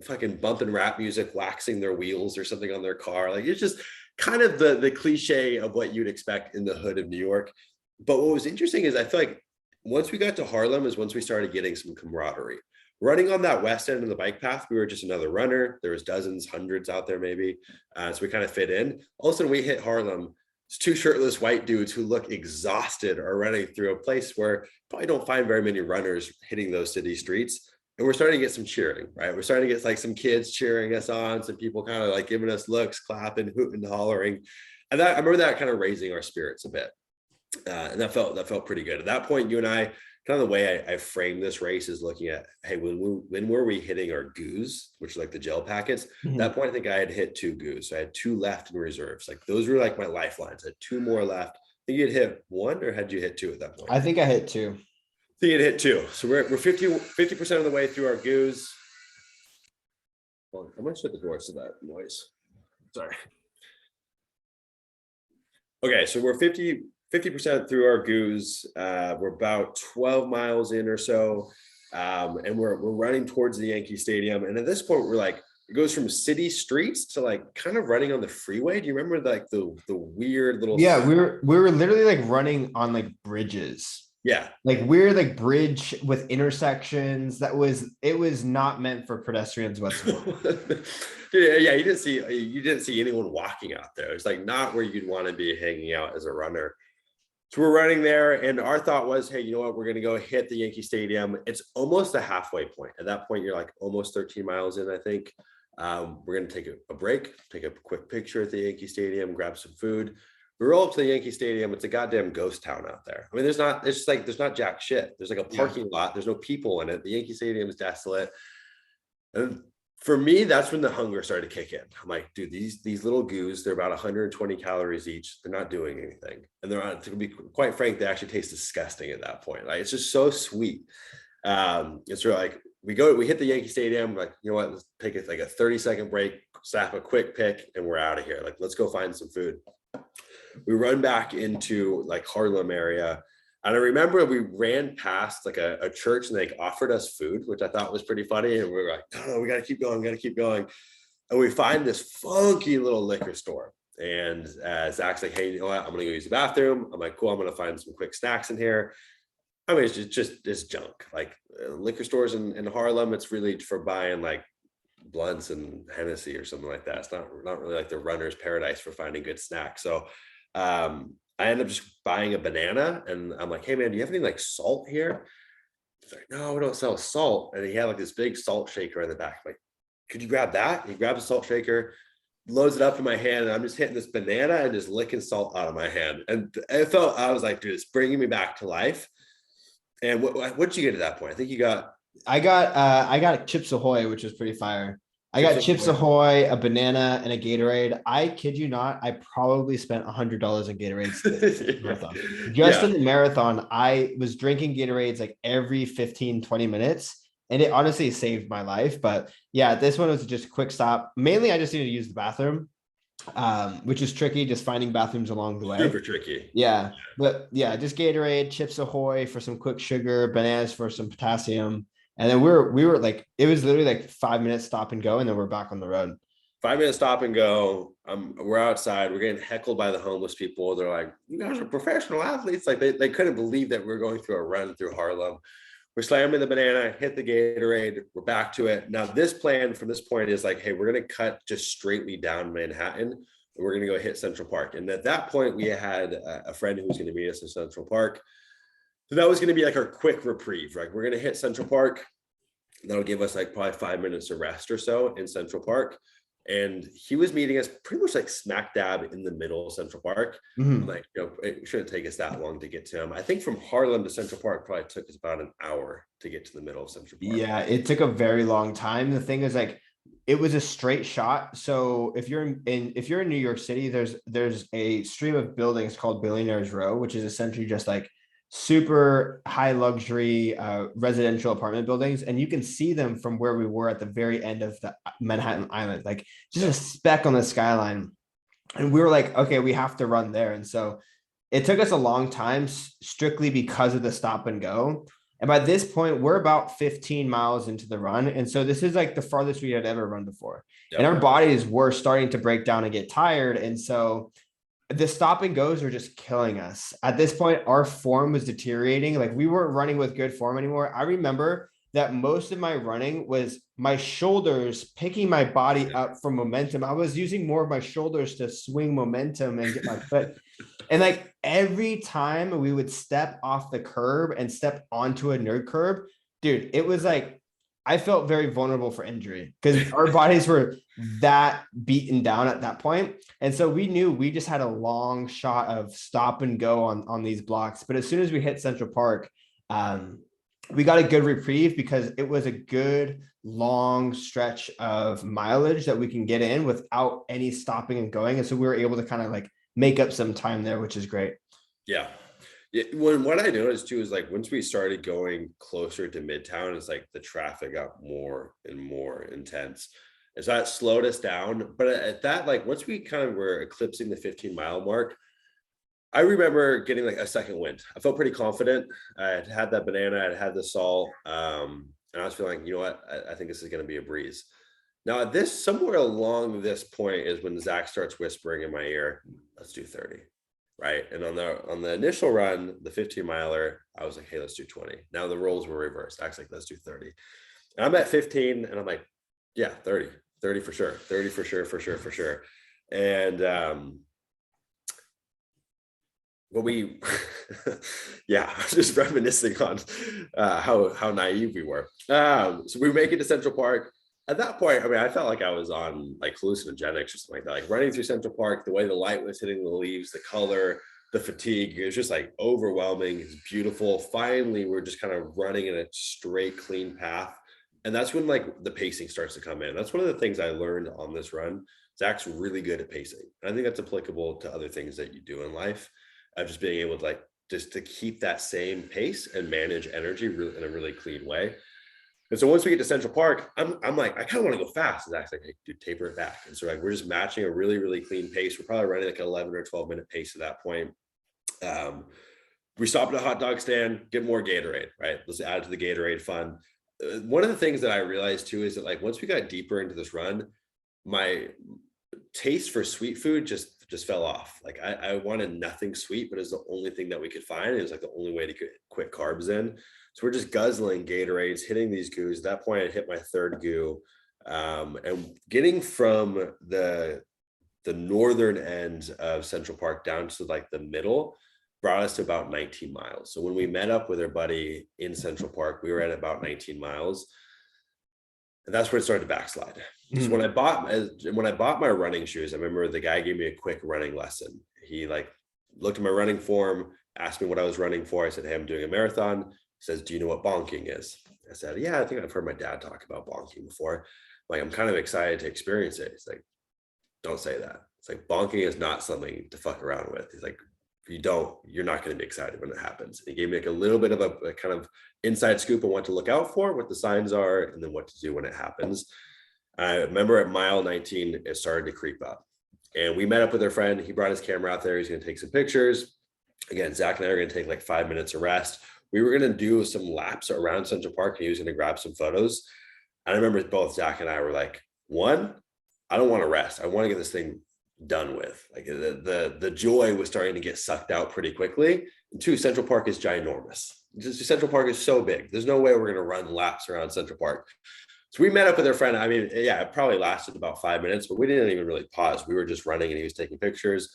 fucking bumping rap music, waxing their wheels or something on their car. Like it's just kind of the cliche of what you'd expect in the hood of New York. But what was interesting is I feel like once we got to Harlem is once we started getting some camaraderie. Running on that west end of the bike path, we were just another runner. There was dozens, hundreds out there maybe. So we kind of fit in. All of a sudden we hit Harlem. It's two shirtless white dudes who look exhausted are running through a place where you probably don't find very many runners hitting those city streets. And we're starting to get some cheering, right? We're starting to get like some kids cheering us on, some people kind of like giving us looks, clapping, hooting, hollering. And I remember that kind of raising our spirits a bit. And that felt pretty good. At that point, you and I, kind of the way I framed this race is looking at, hey, when were we hitting our goos, which are like the gel packets? At that point, I think I had hit 2 goos. So I had 2 left in reserves. Like those were like my lifelines. I had 2 more left. I think you'd hit 1, or had you hit 2 at that point?
I think I hit 2.
I think you'd hit 2. So we're 50% of the way through our goos. Well, I'm gonna shut the door to that noise. Sorry. Okay, so we're 50% through our goos. We're about 12 miles in or so. And we're running towards the Yankee Stadium. And at this point, we're like, it goes from city streets to like kind of running on the freeway. Do you remember like the weird little?
Yeah, we were literally like running on like bridges.
Yeah.
Like we're like bridge with intersections. It was not meant for pedestrians whatsoever.
Yeah, you didn't see anyone walking out there. It's like not where you'd want to be hanging out as a runner. So we're running there, and our thought was, hey, you know what? We're going to go hit the Yankee Stadium. It's almost a halfway point. At that point, you're like almost 13 miles in, I think. We're going to take a break, take a quick picture at the Yankee Stadium, grab some food. We roll up to the Yankee Stadium. It's a goddamn ghost town out there. I mean, there's not jack shit. There's like a parking lot. There's no people in it. The Yankee Stadium is desolate. And for me, that's when the hunger started to kick in. I'm like, dude, these little goos, they're about 120 calories each. They're not doing anything. And to be quite frank, they actually taste disgusting at that point. Like, it's just so sweet. It's really like, we hit the Yankee Stadium, like, you know what, let's take it like a 30-second break, snap a quick pick, and we're out of here. Like, let's go find some food. We run back into like Harlem area. And I remember we ran past like a church, and they offered us food, which I thought was pretty funny. And we were like, no, we got to keep going. We got to keep going. And we find this funky little liquor store. And Zach's like, hey, you know what? I'm going to go use the bathroom. I'm like, cool. I'm going to find some quick snacks in here. I mean, it's junk. Like liquor stores in Harlem, it's really for buying like blunts and Hennessy or something like that. It's not really like the runner's paradise for finding good snacks. So I ended up just buying a banana, and I'm like, hey man, do you have any like salt here? He's like, no, we don't sell salt. And he had like this big salt shaker in the back. I'm like, could you grab that? He grabs a salt shaker, loads it up in my hand, and I'm just hitting this banana and just licking salt out of my hand. And I was like, dude, it's bringing me back to life. And what'd you get at that point? I think I
got Chips Ahoy, which was pretty fire. I got Chips Ahoy, a banana, and a Gatorade. I kid you not, I probably spent $100 in Gatorades marathon. Just in the marathon, I was drinking Gatorades like every 15, 20 minutes. And it honestly saved my life. But yeah, this one was just a quick stop. Mainly, I just needed to use the bathroom, which is tricky, just finding bathrooms along the way.
Super tricky.
Yeah. But yeah, just Gatorade, Chips Ahoy for some quick sugar, bananas for some potassium. And then we were like, it was literally like 5 minutes stop and go, and then we're back on the road.
5 minutes stop and go. We're outside. We're getting heckled by the homeless people. They're like, you guys are professional athletes. Like they couldn't believe that we're going through a run through Harlem. We're slamming the banana, hit the Gatorade. We're back to it. Now this plan from this point is like, hey, we're going to cut just straightly down Manhattan. And we're going to go hit Central Park. And at that point, we had a friend who was going to meet us in Central Park. So that was going to be like our quick reprieve, right? We're going to hit Central Park. That'll give us like probably 5 minutes of rest or so in Central Park. And he was meeting us pretty much like smack dab in the middle of Central Park. Mm-hmm. Like, you know, it shouldn't take us that long to get to him. I think from Harlem to Central Park probably took us about an hour to get to the middle of Central Park.
Yeah, it took a very long time. The thing is, like, it was a straight shot. So if you're in New York City, there's a stream of buildings called Billionaires Row, which is essentially just like super high luxury residential apartment buildings, and you can see them from where we were at the very end of the Manhattan Island, like just a speck on the skyline. And we were like, okay, we have to run there. And so it took us a long time strictly because of the stop and go. And by this point, we're about 15 miles into the run. And so this is like the farthest we had ever run before. Yep. And our bodies were starting to break down and get tired. And so the stop and goes were just killing us. At this point, our form was deteriorating. Like we weren't running with good form anymore. I remember that most of my running was my shoulders picking my body up for momentum. I was using more of my shoulders to swing momentum and get my foot. And like every time we would step off the curb and step onto a nerd curb, dude, it was like I felt very vulnerable for injury because our bodies were that beaten down at that point. And so we knew we just had a long shot of stop and go on these blocks. But as soon as we hit Central Park, we got a good reprieve because it was a good long stretch of mileage that we can get in without any stopping and going. And so we were able to kind of like make up some time there, which is great.
Yeah. What I noticed too is like once we started going closer to Midtown, it's like the traffic got more and more intense. And so that slowed us down. But at that, like once we kind of were eclipsing the 15-mile mark, I remember getting like a second wind. I felt pretty confident. I had that banana, I had the salt. And I was feeling, you know what, I think this is going to be a breeze. Now, this somewhere along this point is when Zach starts whispering in my ear, let's do 30. Right. And on the initial run, the 15-miler, I was like, hey, let's do 20. Now the roles were reversed. Zach's like, let's do 30. And I'm at 15 and I'm like, yeah, 30 for sure. 30 for sure. And when we, yeah, I was just reminiscing on how naive we were. So we make it to Central Park. At that point, I mean, I felt like I was on like hallucinogenics or something like that. Like running through Central Park, the way the light was hitting the leaves, the color, the fatigue, it was just like overwhelming. It's beautiful. Finally, we're just kind of running in a straight, clean path. And that's when like the pacing starts to come in. That's one of the things I learned on this run. Zach's really good at pacing. And I think that's applicable to other things that you do in life. Of just being able to like, just to keep that same pace and manage energy in a really clean way. And so once we get to Central Park, I'm like, I kind of want to go fast. And Zach's like, hey, dude, taper it back. And so like, we're just matching a really, really clean pace. We're probably running like an 11 or 12 minute pace at that point. We stop at a hot dog stand, get more Gatorade, right? Let's add to the Gatorade fun. One of the things that I realized too, is that like, once we got deeper into this run, my taste for sweet food just fell off. Like I wanted nothing sweet, but it was the only thing that we could find. It was like the only way to get quick carbs in. So we're just guzzling Gatorades, hitting these goos. At that point, I hit my third goo. And getting from the northern end of Central Park down to like the middle brought us to about 19 miles. So when we met up with our buddy in Central Park, we were at about 19 miles. And that's where it started to backslide. So when I bought my running shoes, I remember the guy gave me a quick running lesson. He like looked at my running form, asked me what I was running for. I said, hey, I'm doing a marathon. He says, do you know what bonking is? I said, yeah, I think I've heard my dad talk about bonking before. Like, I'm kind of excited to experience it. He's like, don't say that. It's like, bonking is not something to fuck around with. He's like, if you don't, you're not going to be excited when it happens. And he gave me like a little bit of a kind of inside scoop on what to look out for, what the signs are, and then what to do when it happens. I remember at mile 19, it started to creep up. And we met up with our friend. He brought his camera out there. He's going to take some pictures. Again, Zach and I are going to take like 5 minutes of rest. We were going to do some laps around Central Park, and he was going to grab some photos. And I remember both Zach and I were like, one, I don't want to rest. I want to get this thing done with. Like the joy was starting to get sucked out pretty quickly. And two, Central Park is ginormous. Central Park is so big. There's no way we're going to run laps around Central Park. So we met up with our friend. I mean, yeah, it probably lasted about 5 minutes, but we didn't even really pause. We were just running and he was taking pictures.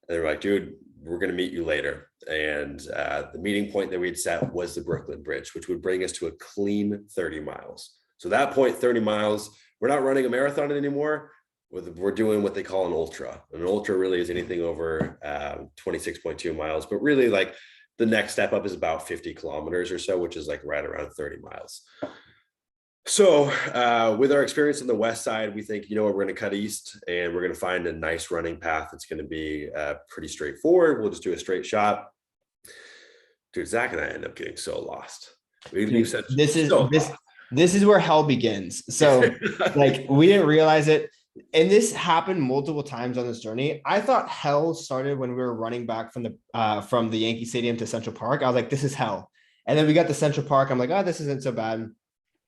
And they were like, dude, we're going to meet you later. And the meeting point that we'd set was the Brooklyn Bridge, which would bring us to a clean 30 miles. So at that point, 30 miles, we're not running a marathon anymore. We're doing what they call an ultra. And an ultra really is anything over 26.2 miles, but really like the next step up is about 50 kilometers or so, which is like right around 30 miles. So with our experience on the west side, we think, you know what, we're going to cut east and we're going to find a nice running path that's going to be pretty straightforward. We'll just do a straight shot. Dude, Zach and I end up getting so lost.
This is where hell begins. So like we didn't realize it. And this happened multiple times on this journey. I thought hell started when we were running back from the Yankee Stadium to Central Park. I was like, this is hell. And then we got to Central Park. I'm like, oh, this isn't so bad.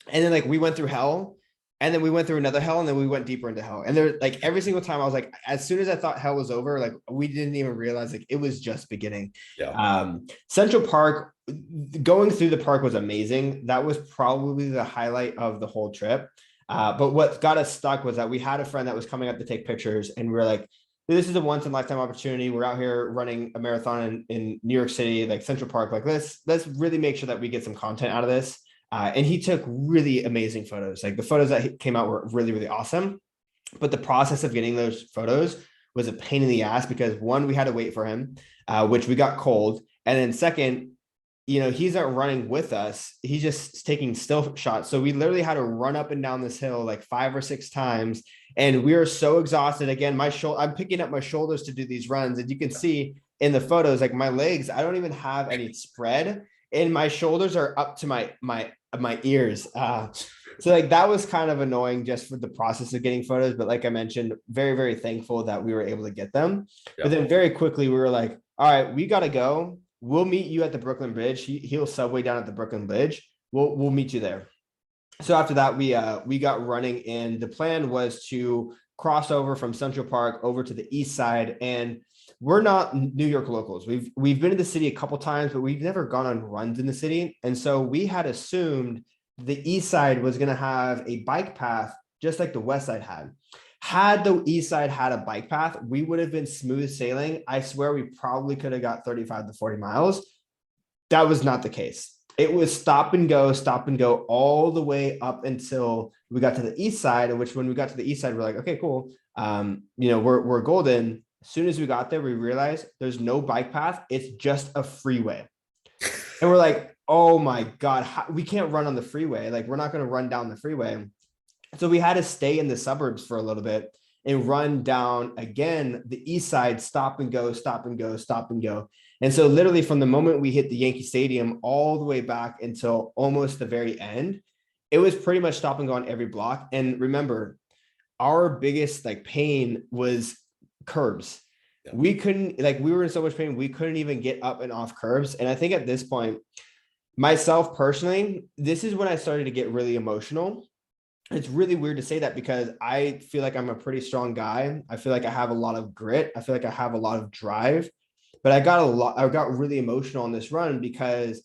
And then like we went through hell And then we went through another hell, and then we went deeper into hell. And there, like every single time I was like, as soon as I thought hell was over, like we didn't even realize like it was just beginning.
Yeah.
Central Park, going through the park was amazing. That was probably the highlight of the whole trip. But what got us stuck was that we had a friend that was coming up to take pictures, and we were like, this is a once in a lifetime opportunity. We're out here running a marathon in New York City, like Central Park. Like let's really make sure that we get some content out of this. And he took really amazing photos. Like the photos that came out were really, really awesome. But the process of getting those photos was a pain in the ass because one, we had to wait for him, which we got cold. And then second, he's not running with us. He's just taking still shots. So we literally had to run up and down this hill like 5 or 6 times. And we were so exhausted. Again, I'm picking up my shoulders to do these runs. And you can see in the photos, like my legs, I don't even have any spread. And my shoulders are up to my ears. So like that was kind of annoying just for the process of getting photos. But like I mentioned, very, very thankful that we were able to get them.
Yeah.
But then very quickly we were like, all right, we got to go. We'll meet you at the Brooklyn Bridge. He'll subway down at the Brooklyn Bridge. We'll meet you there. So after that, we got running, and the plan was to cross over from Central Park over to the east side. And we're not New York locals. We've been to the city a couple times, but we've never gone on runs in the city. And so we had assumed the east side was going to have a bike path just like the west side had. Had the east side had a bike path, we would have been smooth sailing. I swear we probably could have got 35 to 40 miles. That was not the case. It was stop and go all the way up until we got to the east side, in which when we got to the east side, we're like, okay, cool. We're golden. As soon as we got there, we realized there's no bike path. It's just a freeway. And we're like, oh my God, we can't run on the freeway. Like we're not going to run down the freeway. So we had to stay in the suburbs for a little bit and run down again, the east side, stop and go. And so literally from the moment we hit the Yankee Stadium all the way back until almost the very end, it was pretty much stop and go on every block. And remember, our biggest like pain was curbs. Yeah. We were in so much pain, we couldn't even get up and off curbs. And I think at this point, myself personally, this is when I started to get really emotional. It's really weird to say that because I feel like I'm a pretty strong guy. I feel like I have a lot of grit. I feel like I have a lot of drive, but I got really emotional on this run because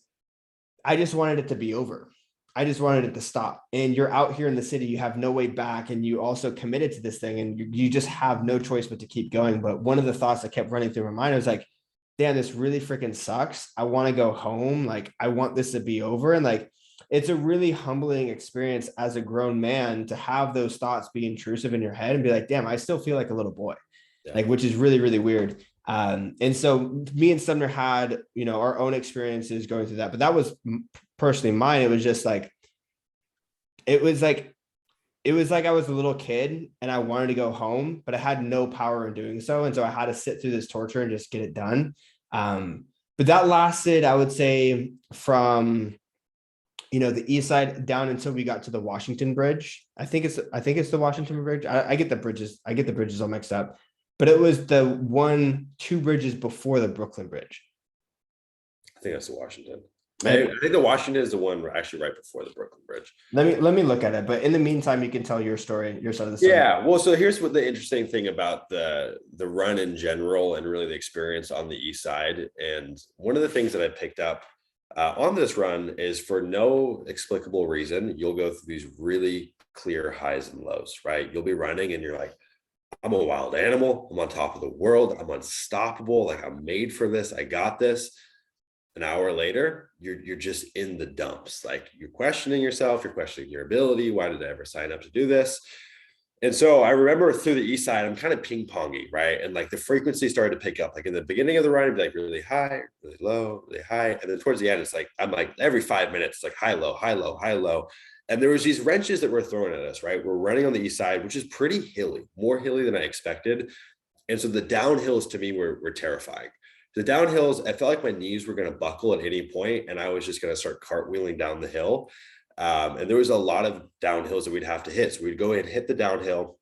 I just wanted it to be over. I just wanted it to stop. And you're out here in the city, you have no way back. And you also committed to this thing and you just have no choice but to keep going. But one of the thoughts that kept running through my mind was like, damn, this really freaking sucks. I want to go home. Like, I want this to be over. And like, it's a really humbling experience as a grown man to have those thoughts be intrusive in your head and be like, damn, I still feel like a little boy, like, which is really, really weird. And so me and Sumner had, our own experiences going through that, but that was personally mine. It was just like, it was like I was a little kid and I wanted to go home, but I had no power in doing so. And so I had to sit through this torture and just get it done. But that lasted, I would say, from the east side down until we got to the Washington Bridge. I think it's the Washington Bridge. I get the bridges all mixed up, but it was the 2 bridges before the Brooklyn Bridge.
I think that's the Washington. I think the Washington is the one actually right before the Brooklyn Bridge.
Let me look at it. But in the meantime, you can tell your story, your side of the story.
Yeah. Well, so here's what the interesting thing about the run in general and really the experience on the east side. And one of the things that I picked up on this run is, for no explicable reason, you'll go through these really clear highs and lows, right? You'll be running and you're like, I'm a wild animal. I'm on top of the world. I'm unstoppable. Like, I'm made for this. I got this. An hour later, you're just in the dumps. Like, you're questioning yourself. You're questioning your ability. Why did I ever sign up to do this? And so I remember through the east side, I'm kind of ping-pongy, right? And like the frequency started to pick up. Like in the beginning of the run, it'd be like really high, really low, really high. And then towards the end, it's like, I'm like every 5 minutes, like high, low, high, low, high, low. And there was these wrenches that were thrown at us, right? We're running on the east side, which is pretty hilly, more hilly than I expected. And so the downhills to me were terrifying. The downhills, I felt like my knees were going to buckle at any point, and I was just going to start cartwheeling down the hill. And there was a lot of downhills that we'd have to hit. So we'd go ahead and hit the downhill.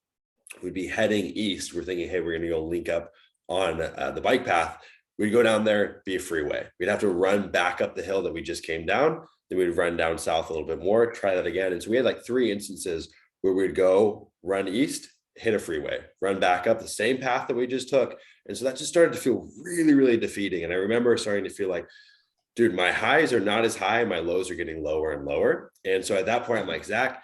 We'd be heading east. We're thinking, hey, we're going to go link up on the bike path. We'd go down there, be a freeway. We'd have to run back up the hill that we just came down. Then we'd run down south a little bit more, try that again. And so we had like 3 instances where we'd go run east, hit a freeway, run back up the same path that we just took. And so that just started to feel really, really defeating. And I remember starting to feel like, dude, my highs are not as high. My lows are getting lower and lower. And so at that point, I'm like, Zach,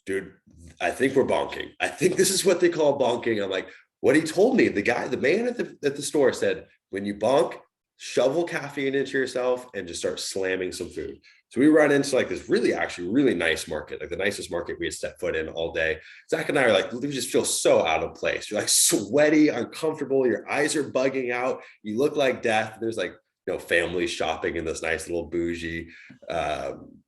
dude, I think we're bonking. I think this is what they call bonking. I'm like, what he told me, the man at the store said, when you bonk, shovel caffeine into yourself and just start slamming some food. So we run into like this actually really nice market, like the nicest market we had stepped foot in all day. Zach and I are like, we just feel so out of place. You're like sweaty, uncomfortable. Your eyes are bugging out. You look like death. There's like, family shopping in this nice little bougie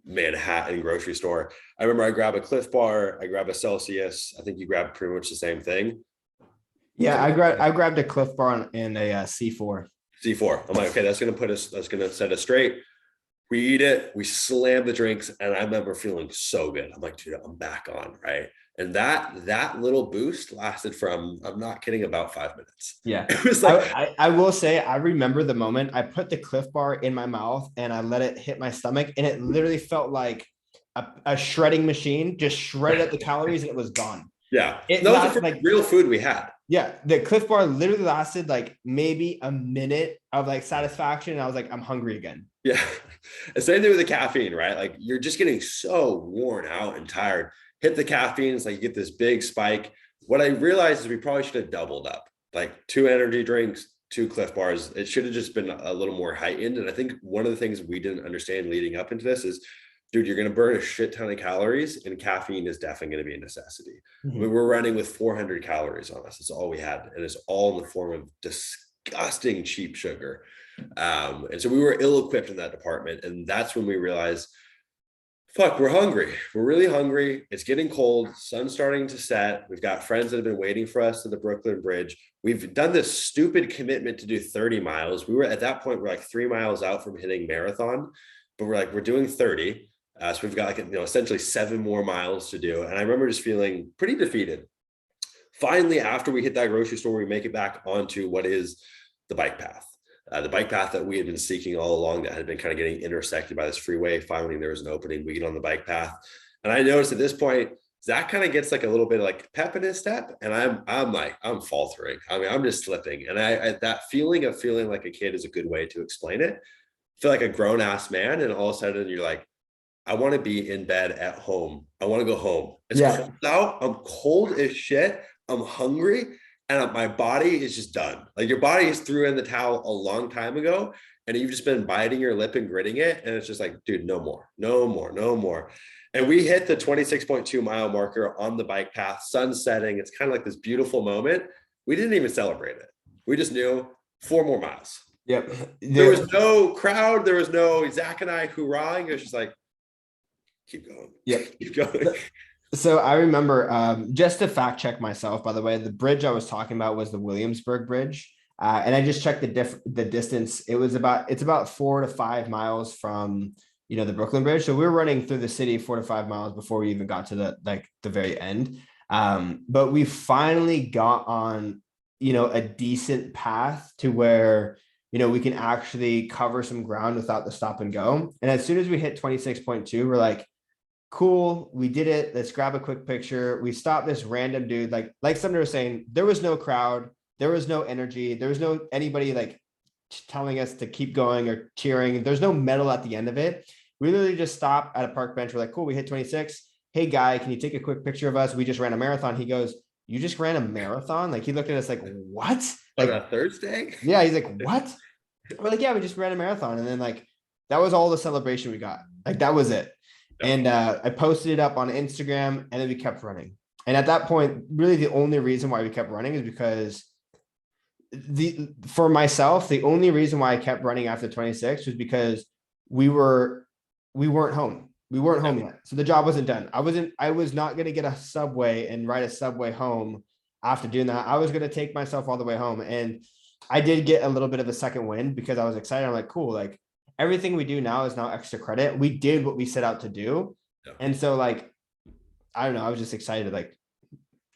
Manhattan grocery store. I remember I grab a Cliff Bar, I grab a Celsius. I think you grabbed pretty much the same thing.
Yeah, I grabbed a Cliff Bar and a C4.
C4. I'm like, okay, that's going to set us straight. We eat it, we slam the drinks, and I remember feeling so good. I'm like, dude, I'm back on, right? And that little boost lasted from, I'm not kidding, about 5 minutes.
Yeah.
It was like,
I will say, I remember the moment I put the Cliff Bar in my mouth and I let it hit my stomach, and it literally felt like a shredding machine, just shredded up the calories and it was gone.
Yeah.
That
was the like real food we had.
Yeah. The Cliff Bar literally lasted like maybe a minute of like satisfaction. And I was like, I'm hungry again.
Yeah. The same thing with the caffeine, right? Like you're just getting so worn out and tired. Hit the caffeine, it's like you get this big spike. What I realized is we probably should have doubled up, like 2 energy drinks, 2 Cliff Bars. It should have just been a little more heightened. And I think one of the things we didn't understand leading up into this is, dude, you're going to burn a shit ton of calories, and caffeine is definitely going to be a necessity.
Mm-hmm.
We were running with 400 calories on us. That's all we had. And it's all in the form of disgusting cheap sugar. And so we were ill-equipped in that department. And that's when we realized, fuck, we're hungry. We're really hungry. It's getting cold. Sun's starting to set. We've got friends that have been waiting for us at the Brooklyn Bridge. We've done this stupid commitment to do 30 miles. We were at that point, we're like 3 miles out from hitting marathon, but we're doing 30. So we've got like, essentially 7 more miles to do. And I remember just feeling pretty defeated. Finally, after we hit that grocery store, we make it back onto what is the bike path. The bike path that we had been seeking all along that had been kind of getting intersected by this freeway. Finally, there was an opening. We get on the bike path. And I noticed at this point, Zach kind of gets like a little bit of like pep in his step. And I'm faltering. I mean, I'm just slipping. And I that feeling of feeling like a kid is a good way to explain it. I feel like a grown ass man. And all of a sudden you're like, I want to be in bed at home. I want to go home. It's cold out. I'm cold as shit. I'm hungry. And my body is just done. Like your body is threw in the towel a long time ago, and you've just been biting your lip and gritting it. And it's just like, dude, no more. And we hit the 26.2 mile marker on the bike path, sun setting. It's kind of like this beautiful moment. We didn't even celebrate it. We just knew 4 more miles.
Yep.
There was no crowd. There was no Zach and I hoorahing. It was just like, keep going.
Yep.
Keep going.
So I remember, just to fact check myself, by the way, the bridge I was talking about was the Williamsburg Bridge. And I just checked the distance. It's about 4 to 5 miles from, the Brooklyn Bridge. So we were running through the city 4 to 5 miles before we even got to the very end. But we finally got on, a decent path to where, we can actually cover some ground without the stop and go. And as soon as we hit 26.2, we're like, cool, we did it. Let's grab a quick picture. We stopped this random dude. Like Sumner was saying, there was no crowd. There was no energy. There was no anybody like telling us to keep going or cheering. There's no medal at the end of it. We literally just stopped at a park bench. We're like, cool, we hit 26. Hey guy, can you take a quick picture of us? We just ran a marathon. He goes, you just ran a marathon? Like he looked at us like, what? Like
on a Thursday?
Yeah. He's like, what? We're like, yeah, we just ran a marathon. And then like, that was all the celebration we got. Like that was it. And I posted it up on Instagram, and then we kept running. And at that point, really the only reason why we kept running is because for myself, the only reason why I kept running after 26 was because we weren't home. We weren't home yet. So the job wasn't done. I was not going to get a subway and ride a subway home after doing that. I was going to take myself all the way home. And I did get a little bit of a second wind because I was excited. I'm like, cool. Like, everything we do now is now extra credit. We did what we set out to do. Yeah. And so like, I don't know, I was just excited. Like,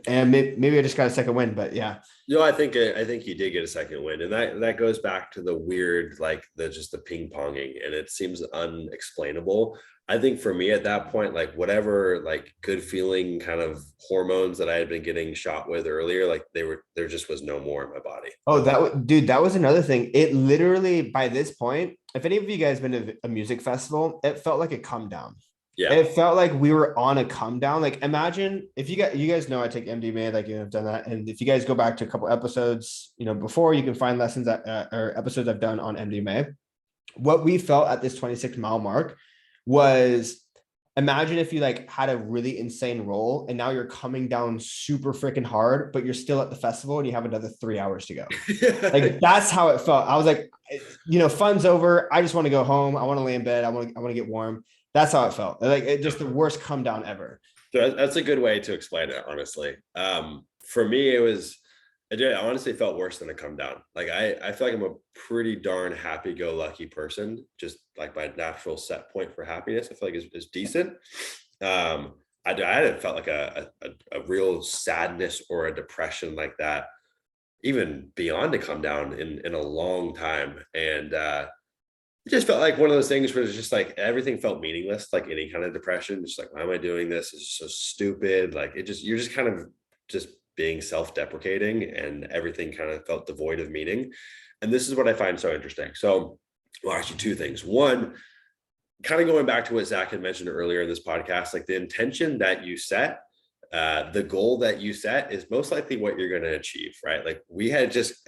and maybe I just got a second win, but yeah.
I think you did get a second win. And that goes back to the weird, like just the ping ponging, and it seems unexplainable. I think for me at that point, like whatever like good feeling kind of hormones that I had been getting shot with earlier, like there just was no more in my body.
Oh, dude, that was another thing. It literally, by this point, if any of you guys been to a music festival, it felt like a come down.
Yeah.
It felt like we were on a come down. Like imagine if you guys know I take MDMA, like I've done that. And if you guys go back to a couple episodes, before, you can find lessons that or episodes I've done on MDMA. What we felt at this 26-mile mark was, imagine if you like had a really insane roll and now you're coming down super freaking hard, but you're still at the festival and you have another 3 hours to go. Like that's how it felt. I was like, fun's over. I just want to go home. I want to lay in bed. I want to get warm. That's how it felt. Like it just the worst come down ever.
So that's a good way to explain it, honestly. For me, I honestly felt worse than a come down. Like I feel like I'm a pretty darn happy-go-lucky person. Just like my natural set point for happiness, I feel like is decent. I hadn't felt like a real sadness or a depression like that, even beyond a come down in a long time. And it just felt like one of those things where it's just like everything felt meaningless, like any kind of depression. Just like, why am I doing this? It's so stupid. Like you're just kind of just being self-deprecating, and everything kind of felt devoid of meaning. And this is what I find so interesting. So, well, actually two things. One, kind of going back to what Zach had mentioned earlier in this podcast, like the intention that you set, the goal that you set is most likely what you're going to achieve, right? Like we had just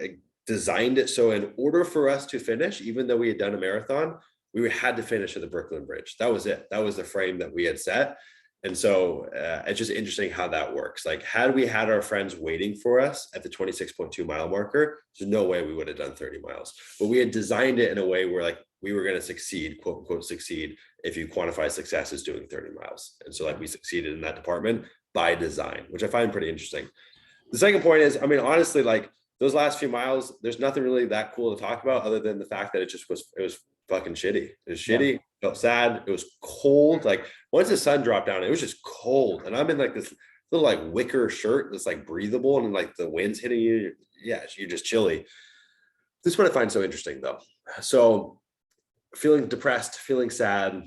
designed it so in order for us to finish, even though we had done a marathon, we had to finish at the Brooklyn Bridge. That was it. That was the frame that we had set. And so it's just interesting how that works. Like had we had our friends waiting for us at the 26.2 mile marker, there's no way we would have done 30 miles. But we had designed it in a way where like we were going to succeed, quote unquote, succeed if you quantify success as doing 30 miles. And so like we succeeded in that department by design, which I find pretty interesting. The second point is, I mean, honestly, like those last few miles, there's nothing really that cool to talk about other than the fact that it was fucking shitty. It was shitty. Yeah. Felt sad. It was cold. Like once the sun dropped down, it was just cold. And I'm in like this little like wicker shirt that's like breathable, and like the wind's hitting you. Yeah, you're just chilly. This is what I find so interesting though. So feeling depressed, feeling sad.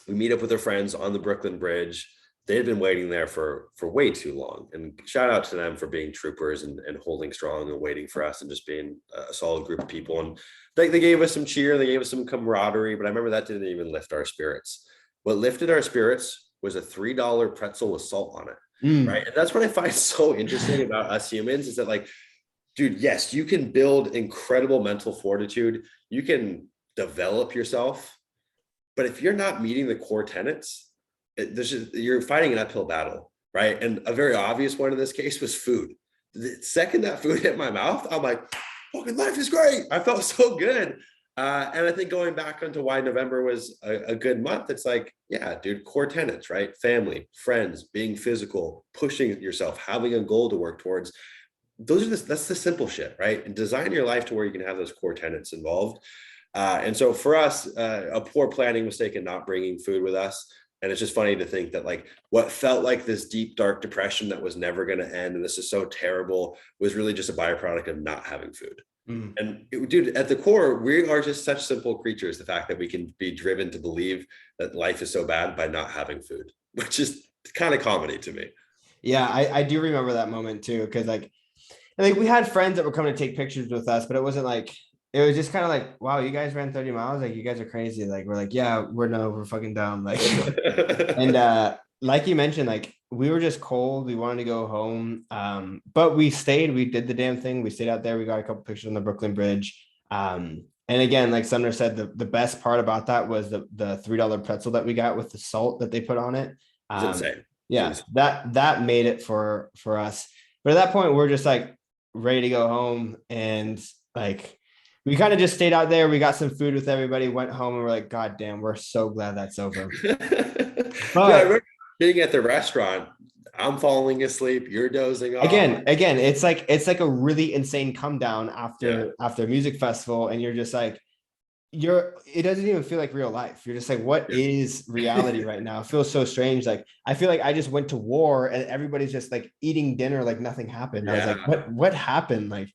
We meet up with our friends on the Brooklyn Bridge. They had been waiting there for way too long, and shout out to them for being troopers and holding strong and waiting for us and just being a solid group of people. And they gave us some cheer, they gave us some camaraderie, but I remember that didn't even lift our spirits. What lifted our spirits was a $3 pretzel with salt on it. Right. And that's what I find so interesting about us humans is that like, dude, yes, you can build incredible mental fortitude. You can develop yourself, but if you're not meeting the core tenets, you're fighting an uphill battle, right? And a very obvious one in this case was food. The second that food hit my mouth, I'm like, fucking life is great. I felt so good. And I think going back onto why November was a good month, it's like, yeah, dude, core tenets, right? Family, friends, being physical, pushing yourself, having a goal to work towards. That's the simple shit, right? And design your life to where you can have those core tenets involved. And so for us, a poor planning mistake in not bringing food with us. And it's just funny to think that like what felt like this deep, dark depression that was never going to end, and this is so terrible, was really just a byproduct of not having food. And dude, at the core, we are just such simple creatures. The fact that we can be driven to believe that life is so bad by not having food, which is kind of comedy to me.
Yeah, I do remember that moment too. Cause like we had friends that were coming to take pictures with us, but it wasn't like, it was just kind of like, wow, you guys ran 30 miles. Like you guys are crazy. Like, we're like, yeah, we're fucking dumb. Like, and like you mentioned, like we were just cold. We wanted to go home. But we stayed, we did the damn thing. We stayed out there. We got a couple pictures on the Brooklyn Bridge. And again, like Sumner said, the best part about that was the $3 pretzel that we got with the salt that they put on it.
Insane.
Yeah, that made it for us. But at that point, we're just like ready to go home. And like, we kind of just stayed out there. We got some food with everybody, went home, and we're like, God damn, we're so glad that's over.
But yeah, I remember being at the restaurant, I'm falling asleep, you're dozing off.
Again, it's like a really insane come down after music festival, and you're just like, it doesn't even feel like real life. You're just like, what is reality right now? It feels so strange. Like I feel like I just went to war and everybody's just like eating dinner like nothing happened. I was like, what happened? Like,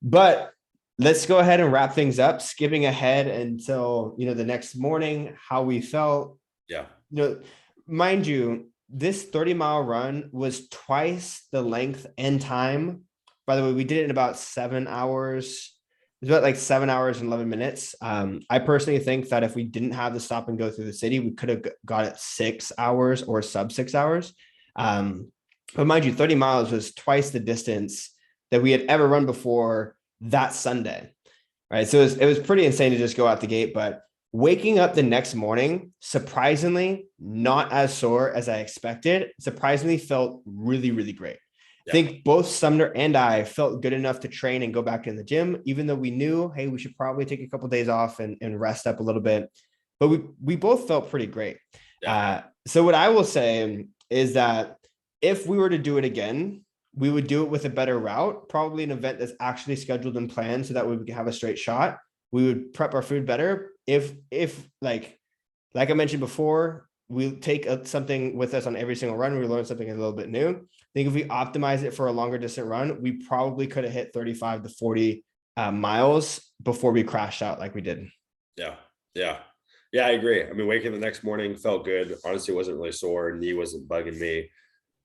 but let's go ahead and wrap things up, skipping ahead until, the next morning, how we felt.
Yeah.
You know, mind you, this 30-mile run was twice the length and time. By the way, we did it in about 7 hours. It was about like 7 hours and 11 minutes. I personally think that if we didn't have the stop and go through the city, we could have got it 6 hours or sub 6 hours. But mind you, 30 miles was twice the distance that we had ever run before that Sunday. Right. So it was pretty insane to just go out the gate. But waking up the next morning, surprisingly, not as sore as I expected, surprisingly felt really, really great. I
Yeah.
think both Sumner and I felt good enough to train and go back in the gym, even though we knew, hey, we should probably take a couple of days off and rest up a little bit. But we both felt pretty great.
Yeah.
So what I will say is that if we were to do it again, we would do it with a better route, probably an event that's actually scheduled and planned so that we could have a straight shot. We would prep our food better. If like I mentioned before, we take something with us on every single run. We learn something a little bit new. I think if we optimize it for a longer distance run, we probably could have hit 35 to 40 miles before we crashed out like we did.
Yeah. Yeah. Yeah, I agree. I mean, waking the next morning felt good. Honestly, wasn't really sore. Knee wasn't bugging me.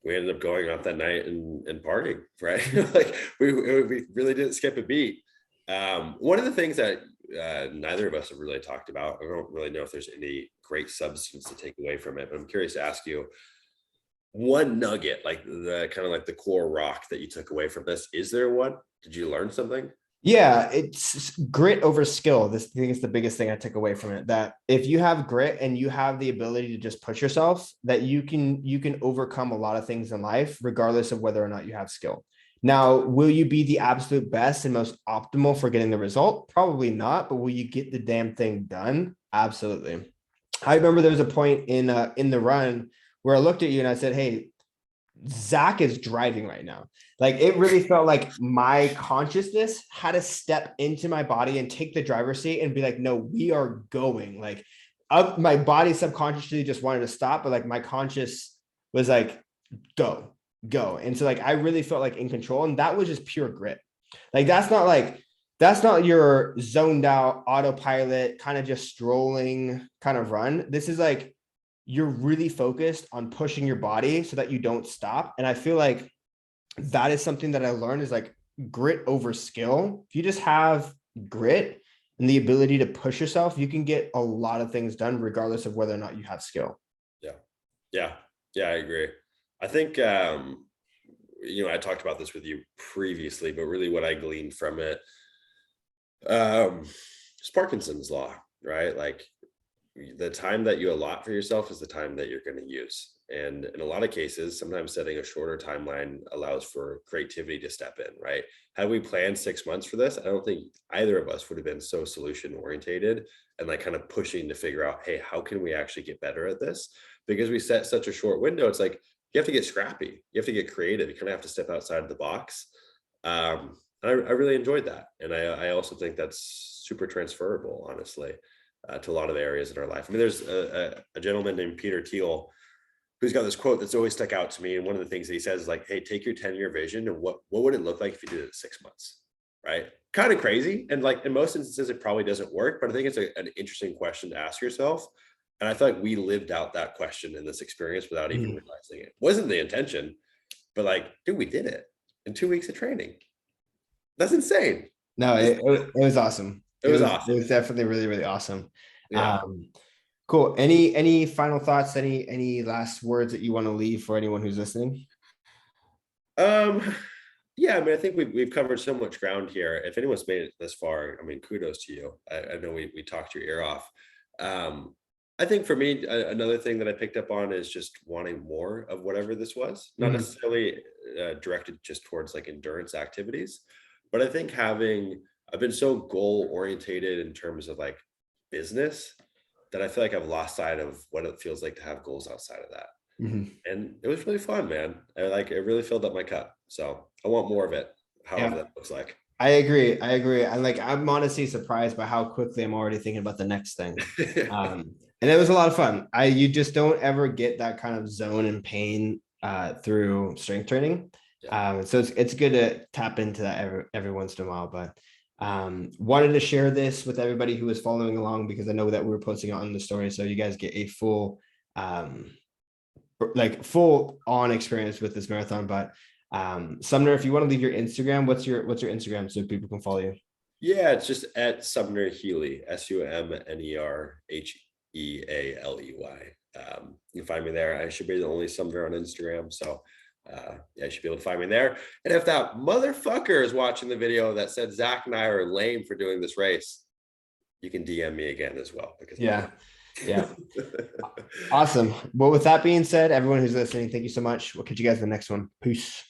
We ended up going out that night and partying, right? Like we really didn't skip a beat. One of the things that neither of us have really talked about, I don't really know if there's any great substance to take away from it, but I'm curious to ask you one nugget, like the kind of like the core rock that you took away from this. Is there one? Did you learn something?
Yeah, it's grit over skill. This I think is the biggest thing I took away from it. That if you have grit and you have the ability to just push yourself, that you can overcome a lot of things in life, regardless of whether or not you have skill. Now, will you be the absolute best and most optimal for getting the result? Probably not, but will you get the damn thing done? Absolutely. I remember there was a point in the run where I looked at you and I said, "Hey, Zach is driving right now." Like it really felt like my consciousness had to step into my body and take the driver's seat and be like, no, we are going. Like my body subconsciously just wanted to stop, but like my conscious was like, go, go. And so like I really felt like in control. And that was just pure grit. Like that's not your zoned out autopilot, kind of just strolling kind of run. This is like you're really focused on pushing your body so that you don't stop. And I feel like that is something that I learned is like grit over skill. If you just have grit and the ability to push yourself, you can get a lot of things done regardless of whether or not you have skill.
Yeah. Yeah. Yeah, I agree. I think I talked about this with you previously, but really what I gleaned from it is Parkinson's law, right? Like the time that you allot for yourself is the time that you're going to use. And in a lot of cases, sometimes setting a shorter timeline allows for creativity to step in, right? Had we planned 6 months for this, I don't think either of us would have been so solution orientated and like kind of pushing to figure out, hey, how can we actually get better at this? Because we set such a short window, it's like you have to get scrappy, you have to get creative, you kind of have to step outside of the box. I really enjoyed that. And I also think that's super transferable, honestly, to a lot of areas in our life. I mean, there's a gentleman named Peter Thiel who's got this quote that's always stuck out to me. And one of the things that he says is like, hey, take your 10-year vision and what would it look like if you did it in 6 months, right? Kind of crazy. And like in most instances, it probably doesn't work, but I think it's an interesting question to ask yourself. And I feel like we lived out that question in this experience without even realizing it. Wasn't the intention, but like, dude, we did it in 2 weeks of training. That's insane.
No, it was awesome.
It was awesome.
It was definitely really, really awesome.
Yeah.
Cool. Any final thoughts? Any last words that you want to leave for anyone who's listening?
Yeah, I mean, I think we've covered so much ground here. If anyone's made it this far, I mean, kudos to you. I know we talked your ear off. I think for me, another thing that I picked up on is just wanting more of whatever this was, not necessarily directed just towards like endurance activities, but I think I've been so goal orientated in terms of like business that I feel like I've lost sight of what it feels like to have goals outside of that. And it was really fun, man. It really filled up my cup. So I want more of it, however that looks like.
I agree. I'm honestly surprised by how quickly I'm already thinking about the next thing. And it was a lot of fun. You just don't ever get that kind of zone and pain through strength training. So it's good to tap into that every once in a while. But Wanted to share this with everybody who was following along because I know that we were posting it on the story, so you guys get a full full on experience with this marathon. But Sumner, if you want to leave your Instagram, what's your Instagram so people can follow you?
Yeah, it's just at Sumner Healy, SUMNERHEALEY. You can find me there. I should be the only Sumner on Instagram, so yeah, you should be able to find me there. And if that motherfucker is watching the video that said Zach and I are lame for doing this race, you can DM me again as well. Because
yeah. Awesome. Well, with that being said, everyone who's listening, thank you so much. We'll catch you guys in the next one. Peace.